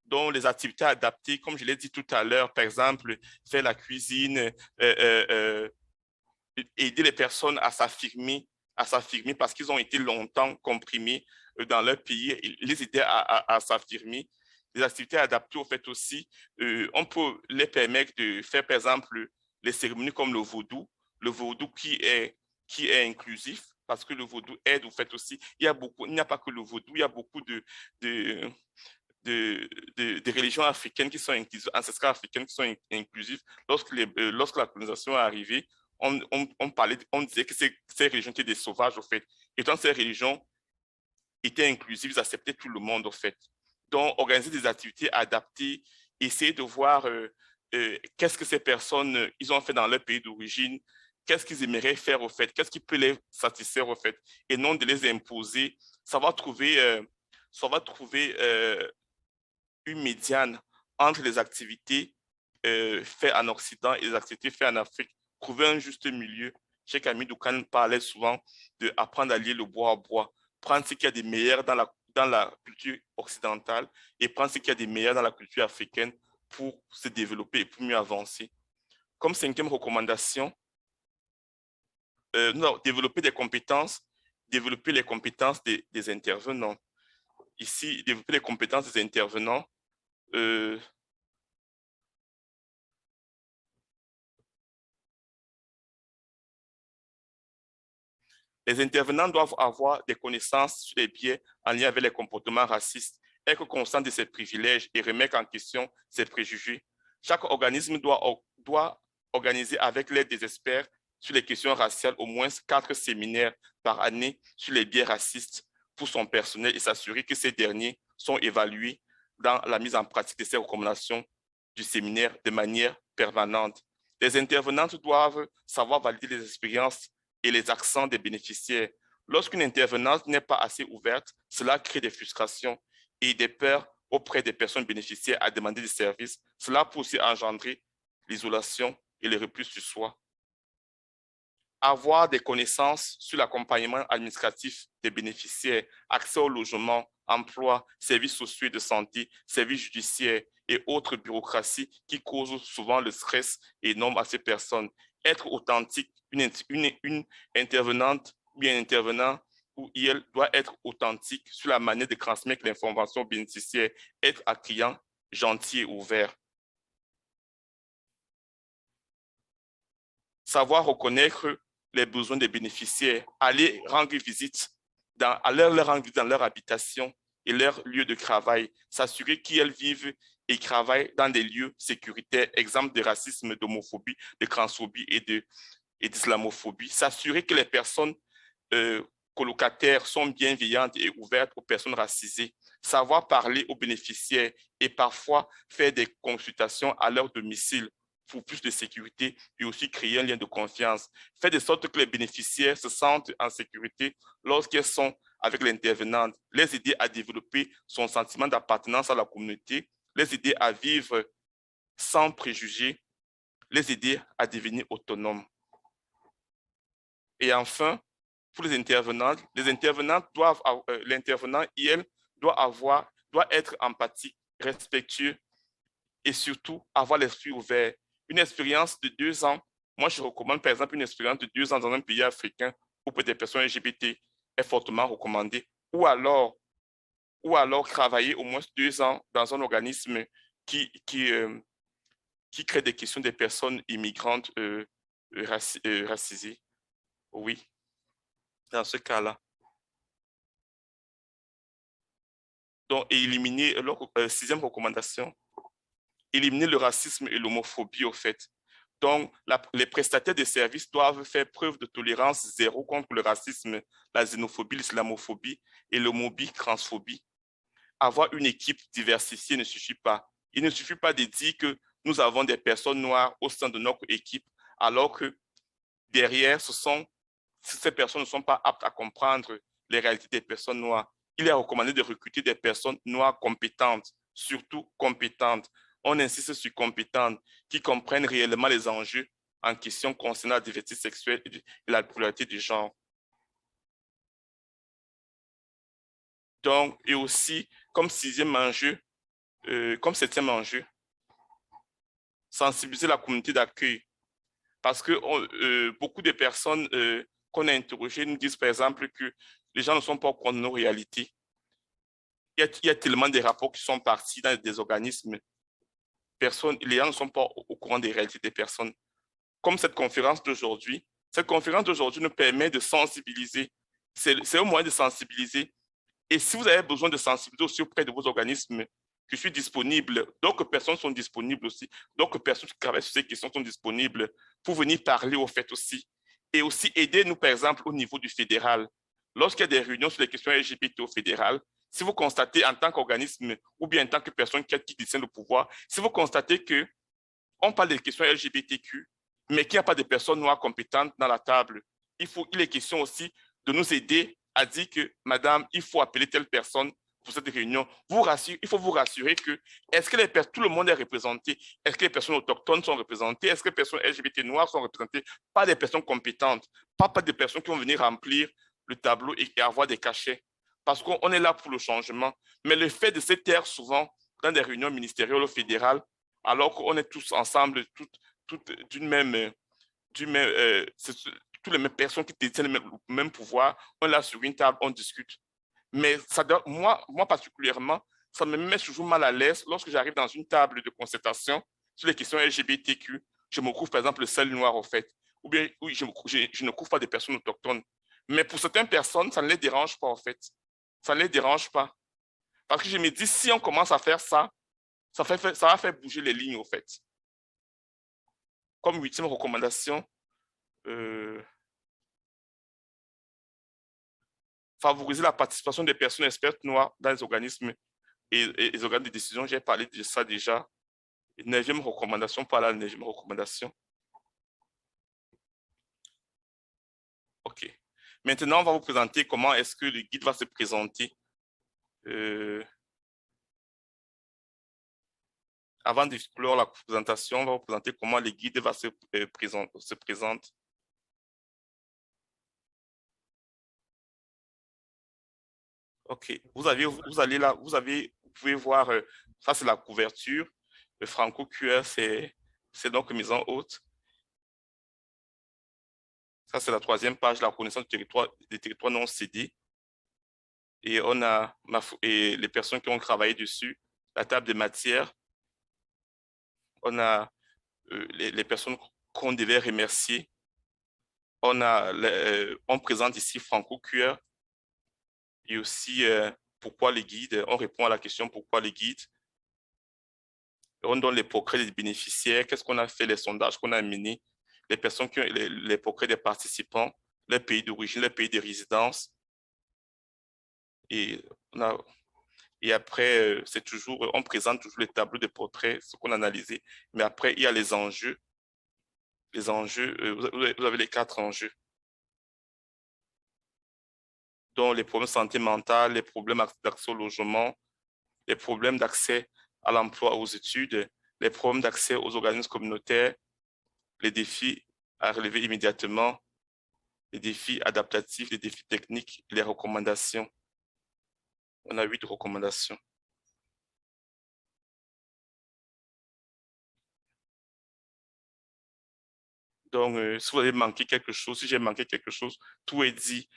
Donc, les activités adaptées, comme je l'ai dit tout à l'heure, par exemple, faire la cuisine, aider les personnes à s'affirmer parce qu'ils ont été longtemps comprimés dans leur pays, les aider à s'affirmer. Les activités adaptées, au fait aussi, on peut les permettre de faire, par exemple, les cérémonies comme le vaudou qui est inclusif, parce que le vaudou aide, au fait aussi. Il n'y a pas que le vaudou, il y a beaucoup des religions africaines qui sont inclusives, ancestrales africaines qui sont inclusives. Lorsque la colonisation est arrivée, on disait que ces religions étaient des sauvages, au fait. Et quand ces religions étaient inclusives, ils acceptaient tout le monde, au fait. Donc, organiser des activités adaptées, essayer de voir qu'est-ce que ces personnes, ils ont fait dans leur pays d'origine, qu'est-ce qu'ils aimeraient faire, au fait, qu'est-ce qui peut les satisfaire, au fait, et non de les imposer. Ça va trouver une médiane entre les activités faites en Occident et les activités faites en Afrique. Trouver un juste milieu. Cheikh Hamidou Kane parlait souvent d'apprendre à lier le bois au bois, prendre ce qu'il y a de meilleur dans la culture occidentale et prendre ce qu'il y a de meilleur dans la culture africaine pour se développer et pour mieux avancer. Comme cinquième recommandation, développer les compétences des intervenants. Ici, développer les compétences des intervenants. Les intervenants doivent avoir des connaissances sur les biais en lien avec les comportements racistes, être conscient de ses privilèges et remettre en question ses préjugés. Chaque organisme doit organiser avec l'aide des experts sur les questions raciales au moins 4 séminaires par année sur les biais racistes pour son personnel et s'assurer que ces derniers sont évalués dans la mise en pratique de ces recommandations du séminaire de manière permanente. Les intervenantes doivent savoir valider les expériences et les accents des bénéficiaires. Lorsqu'une intervenante n'est pas assez ouverte, cela crée des frustrations et des peurs auprès des personnes bénéficiaires à demander des services. Cela peut aussi engendrer l'isolation et le repli sur soi. Avoir des connaissances sur l'accompagnement administratif des bénéficiaires, accès au logement, emploi, services sociaux et de santé, services judiciaires et autres bureaucraties qui causent souvent le stress énorme à ces personnes. Être authentique, une intervenante ou un intervenant ou elle doit être authentique sur la manière de transmettre l'information aux bénéficiaires, être accueillant, gentil et ouvert. Savoir reconnaître les besoins des bénéficiaires, aller rendre visite, leur rendre visite dans leur habitation et leur lieu de travail, s'assurer qu'ils vivent et travaillent dans des lieux sécuritaires, exemple de racisme, d'homophobie, de transphobie et d'islamophobie, s'assurer que les personnes colocataires sont bienveillantes et ouvertes aux personnes racisées, savoir parler aux bénéficiaires et parfois faire des consultations à leur domicile pour plus de sécurité et aussi créer un lien de confiance. Faire de sorte que les bénéficiaires se sentent en sécurité lorsqu'elles sont avec l'intervenante, les aider à développer son sentiment d'appartenance à la communauté, les aider à vivre sans préjugés, les aider à devenir autonomes. Et enfin, pour les intervenantes doivent, l'intervenant, elle, doit être empathique, respectueux et surtout avoir l'esprit ouvert. Une expérience de 2 ans, moi je recommande par exemple une expérience de 2 ans dans un pays africain auprès des personnes LGBT est fortement recommandée. Ou alors travailler au moins 2 ans dans un organisme qui crée des questions des personnes immigrantes racisées. Oui, dans ce cas-là. Donc, éliminer, sixième recommandation, éliminer le racisme et l'homophobie, au fait. Donc, les prestataires de services doivent faire preuve de tolérance zéro contre le racisme, la xénophobie, l'islamophobie et l'homophobie, transphobie. Avoir une équipe diversifiée ne suffit pas. Il ne suffit pas de dire que nous avons des personnes noires au sein de notre équipe, alors que derrière, ces personnes ne sont pas aptes à comprendre les réalités des personnes noires. Il est recommandé de recruter des personnes noires compétentes, surtout compétentes. On insiste sur compétentes, qui comprennent réellement les enjeux en question concernant la diversité sexuelle et la pluralité du genre. Donc, et aussi, comme septième enjeu, sensibiliser la communauté d'accueil. Parce que beaucoup de personnes qu'on a interrogées nous disent, par exemple, que les gens ne sont pas au courant de nos réalités. Il y a tellement de rapports qui sont partis dans des organismes. Les gens ne sont pas au courant des réalités des personnes. Comme cette conférence d'aujourd'hui nous permet de sensibiliser. C'est un moyen de sensibiliser. Et si vous avez besoin de sensibiliser aussi auprès de vos organismes, je suis disponible. D'autres personnes sont disponibles aussi. D'autres personnes qui travaillent sur ces questions sont disponibles pour venir parler au fait aussi. Et aussi aider nous, par exemple, au niveau du fédéral. Lorsqu'il y a des réunions sur les questions LGBT au fédéral, si vous constatez en tant qu'organisme ou bien en tant que personne qui détient le pouvoir, si vous constatez qu'on parle des questions LGBTQ, mais qu'il n'y a pas de personnes noires compétentes dans la table, il est question aussi de nous aider à dire que, madame, il faut appeler telle personne pour cette réunion. Il faut vous rassurer que, est-ce que tout le monde est représenté? Est-ce que les personnes autochtones sont représentées? Est-ce que les personnes LGBT noires sont représentées? Pas des personnes compétentes, pas des personnes qui vont venir remplir le tableau et avoir des cachets. Parce qu'on est là pour le changement. Mais le fait de se taire souvent dans des réunions ministérielles ou fédérales, alors qu'on est tous ensemble, toutes d'une même toutes les mêmes personnes qui détiennent le même pouvoir, on est là sur une table, on discute. Mais moi particulièrement, ça me met toujours mal à l'aise lorsque j'arrive dans une table de concertation sur les questions LGBTQ. Je me couvre par exemple le seul noir au fait, ou bien oui, je ne couvre pas des personnes autochtones. Mais pour certaines personnes, ça ne les dérange pas en fait. Ça ne les dérange pas. Parce que je me dis, si on commence à faire ça, ça va faire bouger les lignes au fait. Comme 8e recommandation, favoriser la participation des personnes expertes noires dans les organismes et les organes de décision. J'ai parlé de ça déjà. 9e recommandation, pas la 9e recommandation. OK. Maintenant, on va vous présenter comment est-ce que le guide va se présenter. Avant de clore la présentation, on va vous présenter comment le guide va se présente. OK. Vous pouvez voir, ça c'est la couverture. Le Franco-QR, c'est donc maison haute. Ça, c'est la 3e page, la reconnaissance des territoires non cédés. Et on a les personnes qui ont travaillé dessus, la table des matières. On a les personnes qu'on devait remercier. On présente ici Franco-QR. Et aussi, pourquoi les guides? On répond à la question pourquoi les guides? On donne les portraits des bénéficiaires, qu'est-ce qu'on a fait, les sondages qu'on a menés, les personnes qui ont les portraits des participants, les pays d'origine, les pays de résidence. Et après, on présente toujours les tableaux de portraits, ce qu'on a analysé. Mais après, il y a les enjeux. Les enjeux, vous avez les 4 enjeux. Donc, les problèmes de santé mentale, les problèmes d'accès au logement, les problèmes d'accès à l'emploi, aux études, les problèmes d'accès aux organismes communautaires, les défis à relever immédiatement, les défis adaptatifs, les défis techniques, les recommandations. On a 8 recommandations. Donc, si vous avez manqué quelque chose, si j'ai manqué quelque chose, tout est dit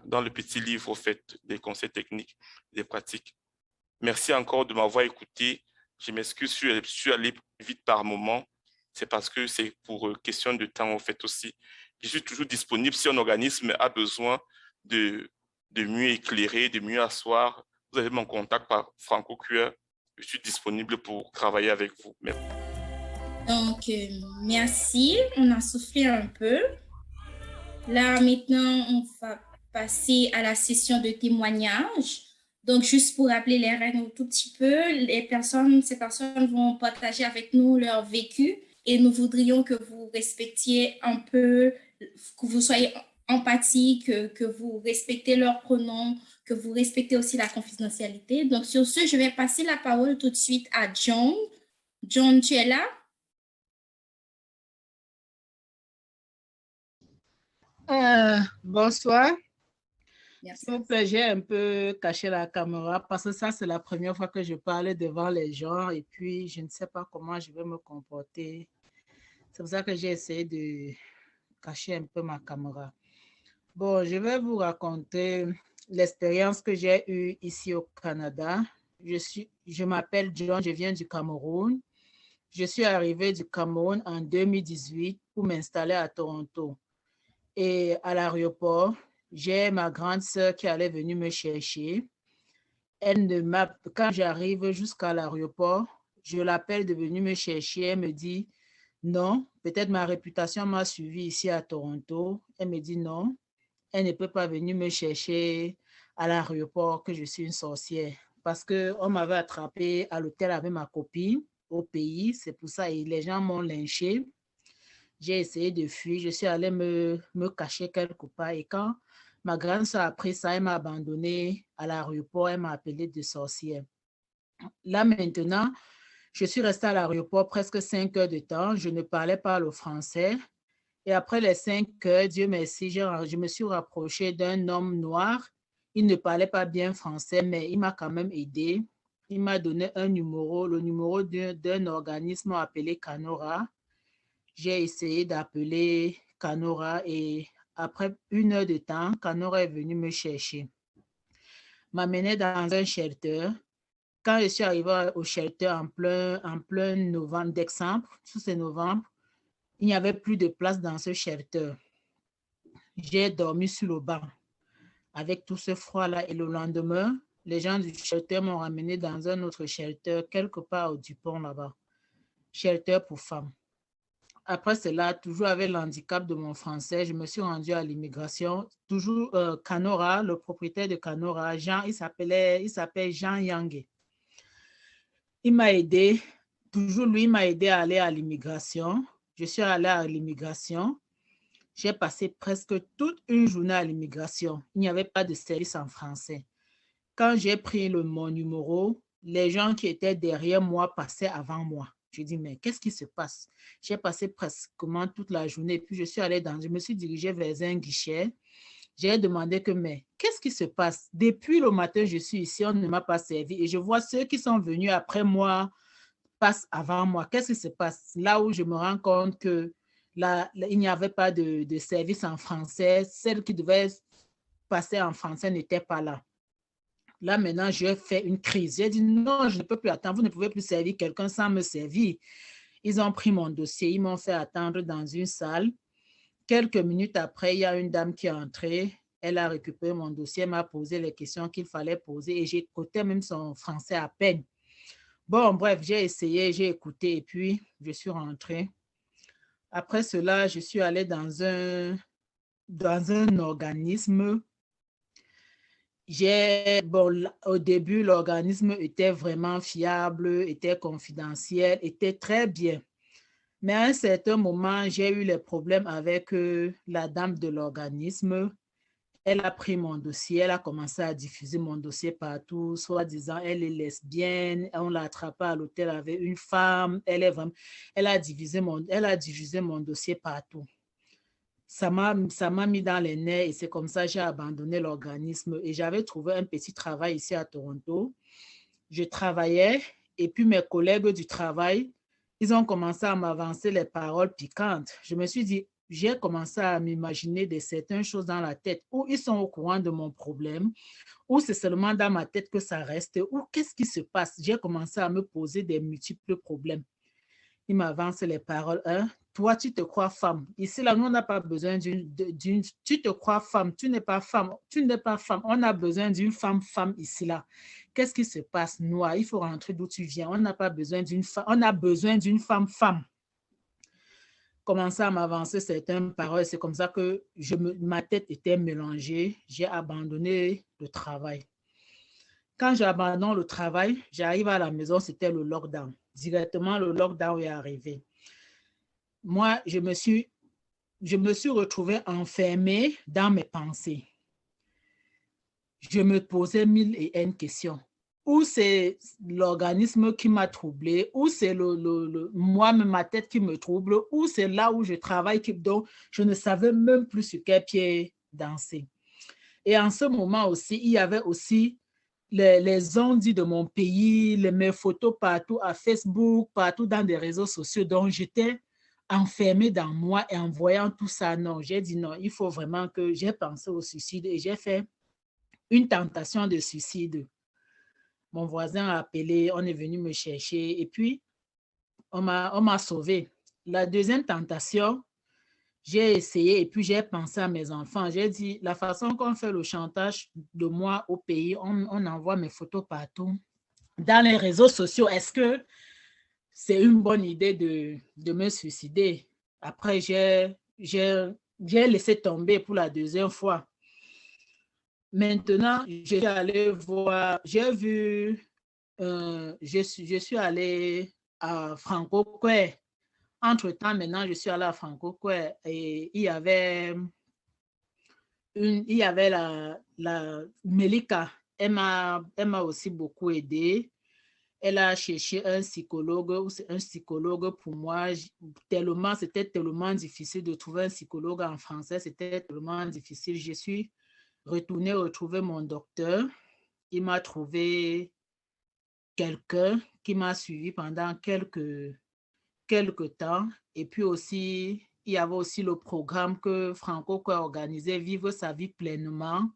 dans le petit livre, au fait, des conseils techniques, des pratiques. Merci encore de m'avoir écouté. Je m'excuse, je suis allé vite par moment. C'est parce que c'est pour question de temps, au fait, aussi. Je suis toujours disponible si un organisme a besoin de mieux éclairer, de mieux asseoir. Vous avez mon contact par Franco-QR. Je suis disponible pour travailler avec vous. Merci. Donc, merci. On a soufflé un peu. Là, maintenant, on va passer à la session de témoignage. Donc, juste pour rappeler les règles un tout petit peu, ces personnes vont partager avec nous leur vécu et nous voudrions que vous respectiez un peu, que vous soyez empathique, que vous respectez leurs pronoms, que vous respectez aussi la confidentialité. Donc, sur ce, je vais passer la parole tout de suite à John. John, tu es là? Bonsoir. Merci. S'il vous plaît, j'ai un peu caché la caméra parce que ça, c'est la première fois que je parle devant les gens et puis je ne sais pas comment je vais me comporter. C'est pour ça que j'ai essayé de cacher un peu ma caméra. Bon, je vais vous raconter l'expérience que j'ai eue ici au Canada. Je m'appelle John, je viens du Cameroun. Je suis arrivée du Cameroun en 2018 pour m'installer à Toronto. Et à l'aéroport, j'ai ma grande sœur qui allait venir me chercher. Quand j'arrive jusqu'à l'aéroport, je l'appelle de venir me chercher. Elle me dit non, peut-être ma réputation m'a suivi ici à Toronto. Elle me dit non, elle ne peut pas venir me chercher à l'aéroport que je suis une sorcière parce qu'on m'avait attrapé à l'hôtel avec ma copine au pays. C'est pour ça et les gens m'ont lynché. J'ai essayé de fuir. Je suis allée me cacher quelque part. Et quand ma grande soeur a appris ça, elle m'a abandonnée à l'aéroport. Elle m'a appelée de sorcière. Là, maintenant, je suis restée à l'aéroport presque 5 heures de temps. Je ne parlais pas le français. Et après les 5 heures, Dieu merci, je me suis rapprochée d'un homme noir. Il ne parlait pas bien français, mais il m'a quand même aidé. Il m'a donné un numéro, le numéro d'un organisme appelé Canora. J'ai essayé d'appeler Canora et après 1 heure de temps, Canora est venu me chercher. M'amener dans un shelter. Quand je suis arrivée au shelter en plein novembre, décembre, sous ce novembre, il n'y avait plus de place dans ce shelter. J'ai dormi sur le banc avec tout ce froid-là et le lendemain, les gens du shelter m'ont ramené dans un autre shelter quelque part au Dupont là-bas. Shelter pour femmes. Après cela, toujours avec l'handicap de mon français, je me suis rendue à l'immigration. Toujours Canora, le propriétaire de Canora, il s'appelle Jean Yang. Il m'a aidé, toujours lui m'a aidé à aller à l'immigration. Je suis allée à l'immigration. J'ai passé presque toute une journée à l'immigration. Il n'y avait pas de service en français. Quand j'ai pris mon numéro, les gens qui étaient derrière moi passaient avant moi. Je dis, mais qu'est-ce qui se passe? J'ai passé presque toute la journée. Puis je me suis dirigée vers un guichet. J'ai demandé mais qu'est-ce qui se passe? Depuis le matin, je suis ici, on ne m'a pas servi. Et je vois ceux qui sont venus après moi passent avant moi. Qu'est-ce qui se passe? Là où je me rends compte que il n'y avait pas de service en français. Celle qui devait passer en français n'était pas là. Là, maintenant, je fais une crise. J'ai dit, non, je ne peux plus attendre. Vous ne pouvez plus servir quelqu'un sans me servir. Ils ont pris mon dossier. Ils m'ont fait attendre dans une salle. Quelques minutes après, il y a une dame qui est entrée. Elle a récupéré mon dossier, m'a posé les questions qu'il fallait poser et j'écoutais même son français à peine. Bon, bref, j'ai essayé, j'ai écouté et puis je suis rentrée. Après cela, je suis allée dans un organisme. Au début, l'organisme était vraiment fiable, était confidentiel, était très bien. Mais à un certain moment, j'ai eu les problèmes avec la dame de l'organisme. Elle a pris mon dossier, elle a commencé à diffuser mon dossier partout, soi-disant elle est lesbienne, on l'a attrapée à l'hôtel avec une femme, elle a diffusé mon dossier partout. Ça m'a mis dans les nerfs et c'est comme ça que j'ai abandonné l'organisme et j'avais trouvé un petit travail ici à Toronto. Je travaillais et puis mes collègues du travail, ils ont commencé à m'avancer les paroles piquantes. Je me suis dit, j'ai commencé à m'imaginer certaines choses dans la tête où ils sont au courant de mon problème, ou c'est seulement dans ma tête que ça reste, ou qu'est-ce qui se passe? J'ai commencé à me poser des multiples problèmes. Ils m'avancent les paroles. Toi, tu te crois femme. Ici, là, nous, on n'a pas besoin d'une... Tu te crois femme, tu n'es pas femme. Tu n'es pas femme. On a besoin d'une femme ici, là. Qu'est-ce qui se passe, Noir? Il faut rentrer d'où tu viens. On n'a pas besoin d'une femme. On a besoin d'une femme. Commencer à m'avancer certaines paroles. C'est comme ça que ma tête était mélangée. J'ai abandonné le travail. Quand j'abandonne le travail, j'arrive à la maison, c'était le lockdown. Directement, le lockdown est arrivé. Moi, je me suis retrouvée enfermée dans mes pensées. Je me posais 1000 et une questions. Ou c'est l'organisme qui m'a troublée, ou c'est moi-même, ma tête qui me trouble, ou c'est là où je travaille, donc je ne savais même plus sur quel pied danser. Et en ce moment aussi, il y avait aussi les ondes de mon pays, mes photos partout à Facebook, partout dans des réseaux sociaux. Donc, j'étais enfermée dans moi et en voyant tout ça, non, j'ai dit non, il faut vraiment que j'ai pensé au suicide et j'ai fait une tentation de suicide. Mon voisin a appelé, on est venu me chercher et puis on m'a sauvée. La deuxième tentation, j'ai essayé et puis j'ai pensé à mes enfants. J'ai dit, la façon qu'on fait le chantage de moi au pays, on envoie mes photos partout. Dans les réseaux sociaux, est-ce que c'est une bonne idée de me suicider? Après, j'ai laissé tomber pour la deuxième fois. Maintenant, je suis allée voir, j'ai vu, je suis allée à Franco-Koué. Entre-temps, maintenant, je suis allée à Franco-Koué et il y avait la Melika. Elle m'a aussi beaucoup aidée. Elle a cherché un psychologue pour moi. C'était tellement difficile de trouver un psychologue en français. C'était tellement difficile. Je suis retournée retrouver mon docteur. Il m'a trouvé quelqu'un qui m'a suivi pendant quelques temps. Et puis aussi, il y avait aussi le programme que Franco a organisé, Vivre sa vie pleinement.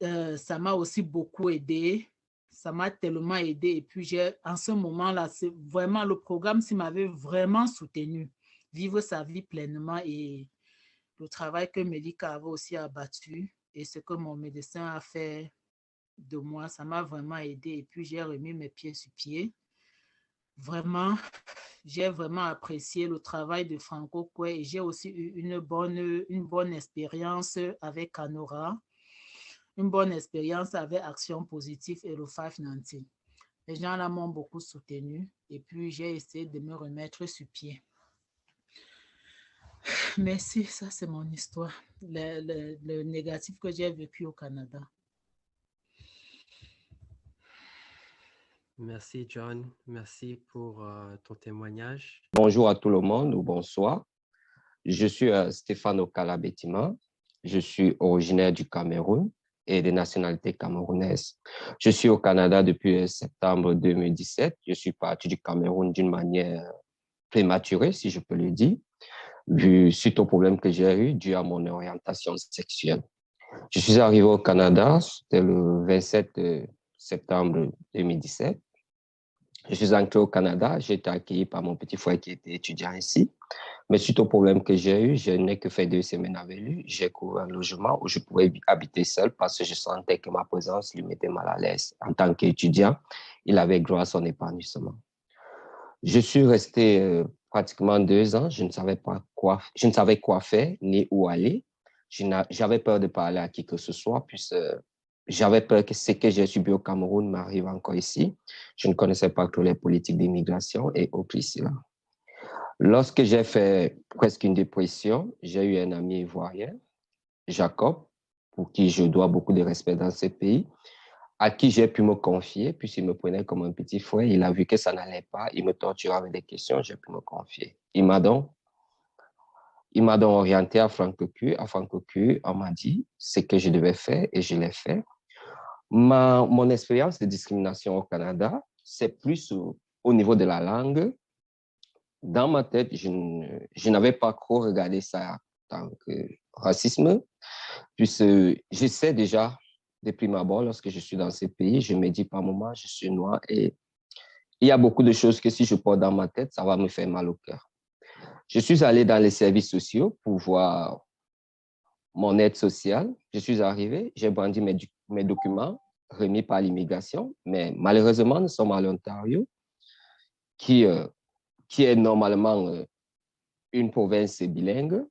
Ça m'a aussi beaucoup aidé. Ça m'a tellement aidé. Et puis, en ce moment-là, c'est vraiment le programme qui m'avait vraiment soutenu. Vivre sa vie pleinement et le travail que Melika avait aussi abattu et ce que mon médecin a fait de moi, ça m'a vraiment aidé. Et puis, j'ai remis mes pieds sur pied. Vraiment, j'ai vraiment apprécié le travail de Franco Koué et j'ai aussi eu une bonne expérience avec Anora, une bonne expérience avec Action Positive et le 590. Les gens là m'ont beaucoup soutenu et puis j'ai essayé de me remettre sur pied. Merci, ça c'est mon histoire, le négatif que j'ai vécu au Canada. Merci, John. Merci pour ton témoignage. Bonjour à tout le monde ou bonsoir. Je suis Stéphane Kalabetima. Je suis originaire du Cameroun et de nationalité camerounaise. Je suis au Canada depuis septembre 2017. Je suis parti du Cameroun d'une manière prématurée, si je peux le dire, suite au problème que j'ai eu dû à mon orientation sexuelle. Je suis arrivé au Canada, c'était le 27 septembre 2017. Je suis entré au Canada, j'ai été accueilli par mon petit frère qui était étudiant ici. Mais suite au problème que j'ai eu, je n'ai que fait 2 semaines avec lui. J'ai trouvé un logement où je pouvais habiter seul parce que je sentais que ma présence lui mettait mal à l'aise. En tant qu'étudiant, il avait droit à son épanouissement. Je suis resté pratiquement 2 ans. Je ne savais quoi faire ni où aller. J'avais peur de parler à qui que ce soit, puisque j'avais peur que ce que j'ai subi au Cameroun m'arrive encore ici. Je ne connaissais pas toutes les politiques d'immigration et autres ici là. Lorsque j'ai fait presque une dépression, j'ai eu un ami ivoirien, Jacob, pour qui je dois beaucoup de respect dans ce pays, à qui j'ai pu me confier, puisqu'il me prenait comme un petit frère. Il a vu que ça n'allait pas, il me torturait avec des questions, j'ai pu me confier. Il m'a donc orienté à Franco-Q. À Franco-Q, on m'a dit ce que je devais faire et je l'ai fait. Mon expérience de discrimination au Canada, c'est plus au niveau de la langue. Dans ma tête, je n'avais pas trop regardé ça en tant que racisme, puisque je sais déjà, depuis ma abord, lorsque je suis dans ce pays, je me dis par moment, je suis noir et il y a beaucoup de choses que si je porte dans ma tête, ça va me faire mal au cœur. Je suis allé dans les services sociaux pour voir mon aide sociale. Je suis arrivé, j'ai brandi mes documents remis par l'immigration, mais malheureusement, nous sommes à l'Ontario, qui est normalement une province bilingue.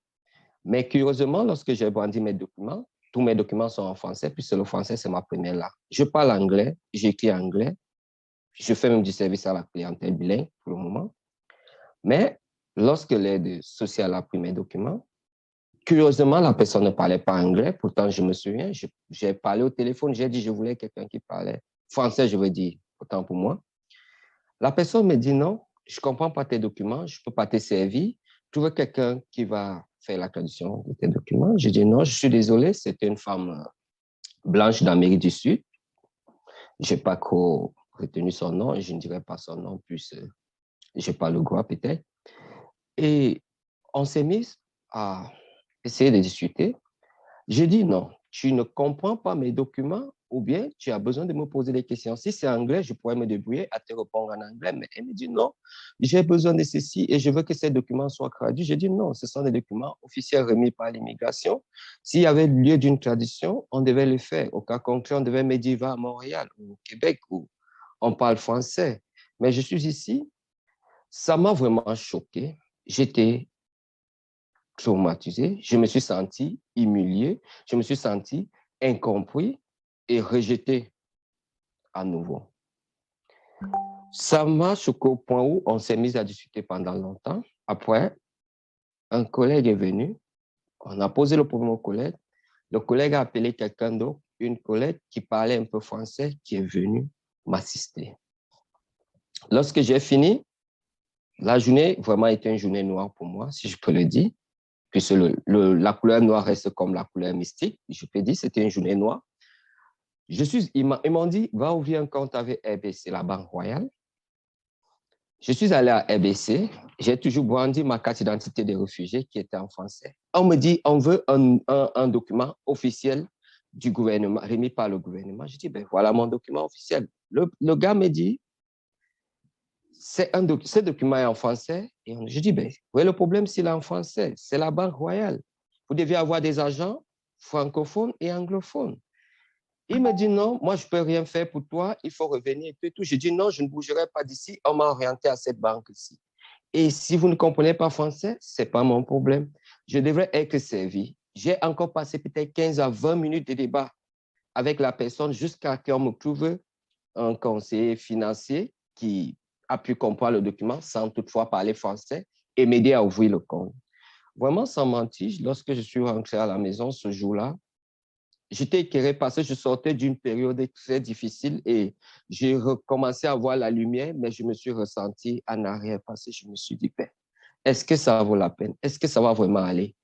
Mais curieusement, lorsque j'ai brandi mes documents, tous mes documents sont en français, puisque le français, c'est ma première langue. Je parle anglais, j'écris anglais, je fais même du service à la clientèle bilingue pour le moment. Mais lorsque l'aide sociale a pris mes documents, curieusement, la personne ne parlait pas anglais. Pourtant, je me souviens, j'ai parlé au téléphone, j'ai dit je voulais quelqu'un qui parlait français, je veux dire, autant pour moi. La personne me dit non, je ne comprends pas tes documents, je ne peux pas te servir. Tu veux quelqu'un qui va faire la traduction de tes documents? Je dis non, je suis désolé, c'était une femme blanche d'Amérique du Sud. Je n'ai pas trop retenu son nom, je ne dirais pas son nom, plus je n'ai pas le droit peut-être. Et on s'est mis à essayer de discuter. J'ai dit non, tu ne comprends pas mes documents ou bien tu as besoin de me poser des questions. Si c'est anglais, je pourrais me débrouiller à te répondre en anglais. Mais elle me dit non, j'ai besoin de ceci et je veux que ces documents soient traduits. Je dis non, ce sont des documents officiels remis par l'immigration. S'il y avait lieu d'une traduction, on devait le faire. Au cas contraire, on devait me dire va à Montréal ou au Québec où on parle français. Mais je suis ici, ça m'a vraiment choqué. J'étais traumatisé, je me suis senti humilié, je me suis senti incompris et rejeté à nouveau. Ça m'a choqué au point où on s'est mis à discuter pendant longtemps. Après, un collègue est venu, on a posé le problème au collègue. Le collègue a appelé quelqu'un d'autre, une collègue qui parlait un peu français, qui est venue m'assister. Lorsque j'ai fini, la journée vraiment était une journée noire pour moi, si je peux le dire, puisque la couleur noire reste comme la couleur mystique. Je peux dire c'était une journée noire. Ils m'ont dit, va ouvrir un compte avec RBC, la Banque Royale. Je suis allé à RBC, j'ai toujours brandi ma carte d'identité de réfugié qui était en français. On me dit, on veut un document officiel du gouvernement, remis par le gouvernement. Je dis, ben voilà mon document officiel. Le gars me dit, ce document est en français. Et je dis, ben, ouais, le problème, c'est en français. C'est la Banque Royale. Vous devez avoir des agents francophones et anglophones. Il me dit, non, moi, je ne peux rien faire pour toi. Il faut revenir et tout. Je dis, non, je ne bougerai pas d'ici. On m'a orienté à cette banque-ci. Et si vous ne comprenez pas français, ce n'est pas mon problème. Je devrais être servi. J'ai encore passé peut-être 15 à 20 minutes de débat avec la personne jusqu'à ce qu'on me trouve un conseiller financier qui a pu comprendre le document sans toutefois parler français et m'aider à ouvrir le compte. Vraiment, sans mentir, lorsque je suis rentré à la maison ce jour-là, j'étais éclairé parce que je sortais d'une période très difficile et j'ai recommencé à voir la lumière, mais je me suis ressenti en arrière parce que je me suis dit, ben, est-ce que ça vaut la peine? Est-ce que ça va vraiment aller?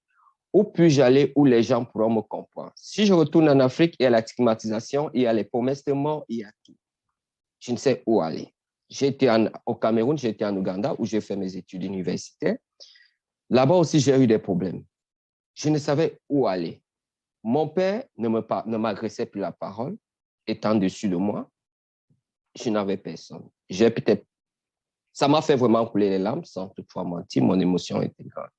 Où puis-je aller où les gens pourront me comprendre? Si je retourne en Afrique, il y a la stigmatisation, il y a les promesses de mort, il y a tout. Je ne sais où aller. J'étais au Cameroun, j'étais en Ouganda où j'ai fait mes études universitaires. Là-bas aussi, j'ai eu des problèmes. Je ne savais où aller. Mon père ne m'adressait plus la parole, étant dessus de moi. Je n'avais personne. Ça m'a fait vraiment couler les larmes, sans toutefois mentir, mon émotion était grande.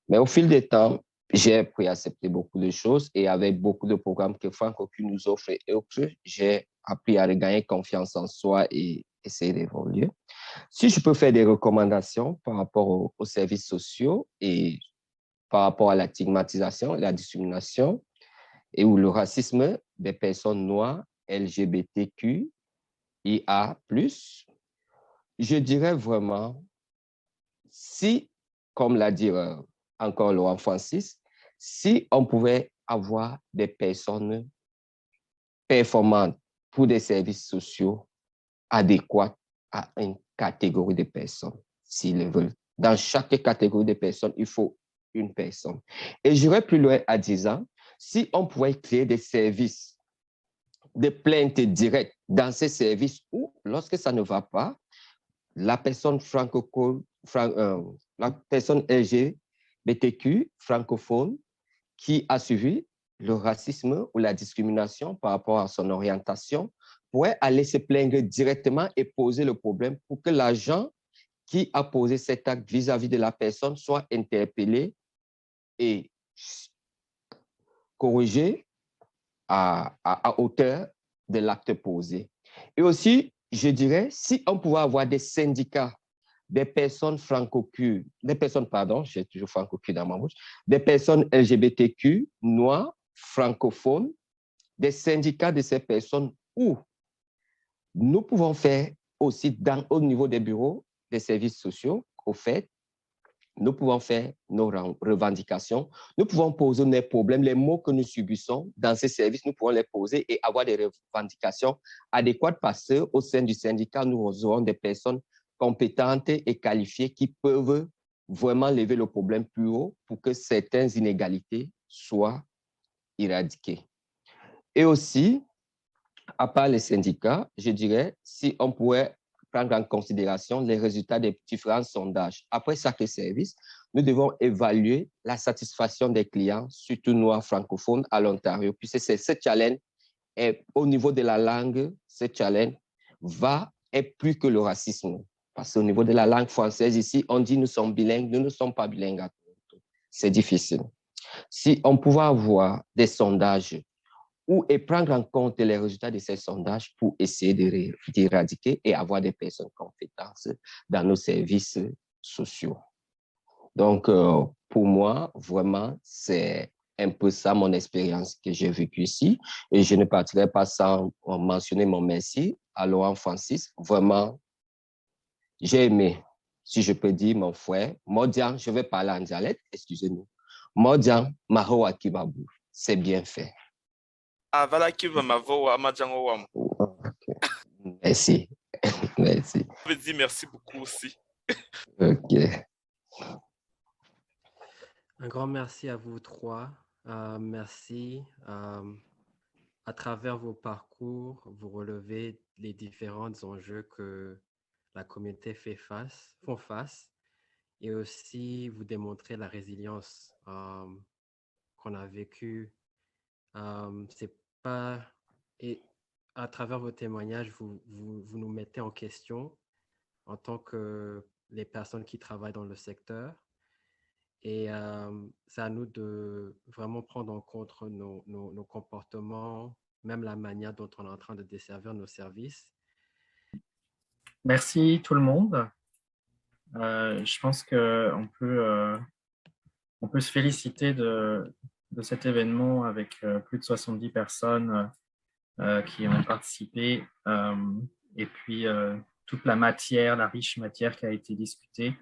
Mais au fil du temps, j'ai appris à accepter beaucoup de choses et avec beaucoup de programmes que FrancoQ nous offre et autres, j'ai appris à regagner confiance en soi et essayer d'évoluer. Si je peux faire des recommandations par rapport aux services sociaux et par rapport à la stigmatisation, la discrimination et ou le racisme des personnes noires, LGBTQ, IA+, je dirais vraiment, si, comme l'a dit encore Laurent Francis, si on pouvait avoir des personnes performantes pour des services sociaux adéquats à une catégorie de personnes, s'ils le veulent. Dans chaque catégorie de personnes, il faut une personne. Et j'irais plus loin à 10 ans, si on pouvait créer des services de plainte directe dans ces services où, lorsque ça ne va pas, la personne la personne LGBTQ francophone qui a suivi le racisme ou la discrimination par rapport à son orientation pourrait aller se plaindre directement et poser le problème pour que l'agent qui a posé cet acte vis-à-vis de la personne soit interpellé et corrigé à hauteur de l'acte posé. Et aussi, je dirais, si on pouvait avoir des syndicats des personnes franco-Q, j'ai toujours franco-Q dans ma bouche, des personnes LGBTQ, noires, francophones, des syndicats de ces personnes où nous pouvons faire aussi au niveau des bureaux des services sociaux, au fait, nous pouvons faire nos revendications, nous pouvons poser nos problèmes, les maux que nous subissons dans ces services, nous pouvons les poser et avoir des revendications adéquates parce qu'au sein du syndicat, nous aurons des personnes compétentes et qualifiées qui peuvent vraiment lever le problème plus haut pour que certaines inégalités soient éradiquées. Et aussi, à part les syndicats, je dirais, si on pourrait prendre en considération les résultats des différents sondages. Après chaque service, nous devons évaluer la satisfaction des clients, surtout noirs francophones, à l'Ontario, puisque ce challenge Et au niveau de la langue, ce challenge est plus que le racisme. Parce qu'au niveau de la langue française, ici, on dit nous sommes bilingues, nous ne sommes pas bilingues. C'est difficile. Si on pouvait avoir des sondages et prendre en compte les résultats de ces sondages pour essayer d'éradiquer et avoir des personnes compétentes dans nos services sociaux. Donc, pour moi, vraiment, c'est un peu ça mon expérience que j'ai vécue ici. Et je ne partirai pas sans mentionner mon merci à Laurent Francis. Vraiment, j'ai aimé, si je peux dire, mon frère. Modian, je vais parler en dialecte, excusez-nous. Modian, Maho Akibabu, c'est bien fait. Ah, voilà qui va m'avoir à Madjango. Merci. Merci. Je veux dire merci beaucoup aussi. OK. Un grand merci à vous trois. Merci. À travers vos parcours, vous relevez les différents enjeux que la communauté font face et aussi vous démontrez la résilience qu'on a vécue. C'est pas... Et à travers vos témoignages, vous nous mettez en question en tant que les personnes qui travaillent dans le secteur. Et c'est à nous de vraiment prendre en compte nos comportements, même la manière dont on est en train de desservir nos services. Merci tout le monde. Je pense qu'on peut se féliciter de cet événement avec plus de 70 personnes qui ont participé et puis toute la matière, la riche matière qui a été discutée.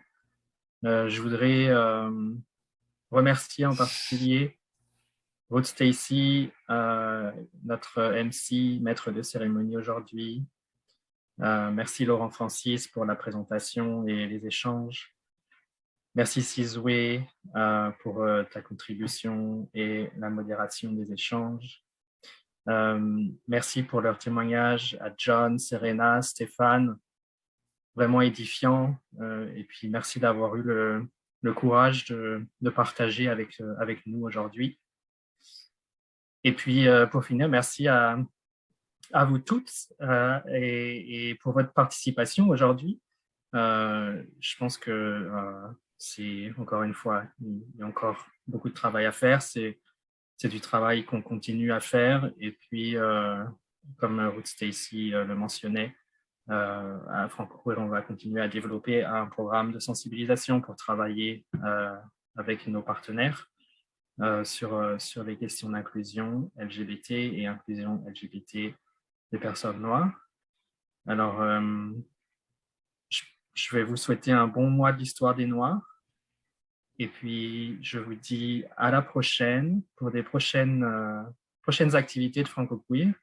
Je voudrais remercier en particulier Ruth Stacy, notre MC, maître de cérémonie aujourd'hui. Merci Laurent Francis pour la présentation et les échanges. Merci Sizwe pour ta contribution et la modération des échanges. Merci pour leur témoignage à John, Serena, Stéphane, vraiment édifiant. Et puis merci d'avoir eu le courage de partager avec nous aujourd'hui. Et puis pour finir, merci à vous toutes et pour votre participation aujourd'hui. Je pense que c'est encore une fois, il y a encore beaucoup de travail à faire. C'est du travail qu'on continue à faire. Et puis, comme Ruth Stacy le mentionnait, à Francoqueer, on va continuer à développer un programme de sensibilisation pour travailler avec nos partenaires sur les questions d'inclusion LGBT et inclusion LGBT des personnes noires. Alors, je vais vous souhaiter un bon mois de l'histoire des Noirs. Et puis, je vous dis à la prochaine pour des prochaines activités de Francoqueer.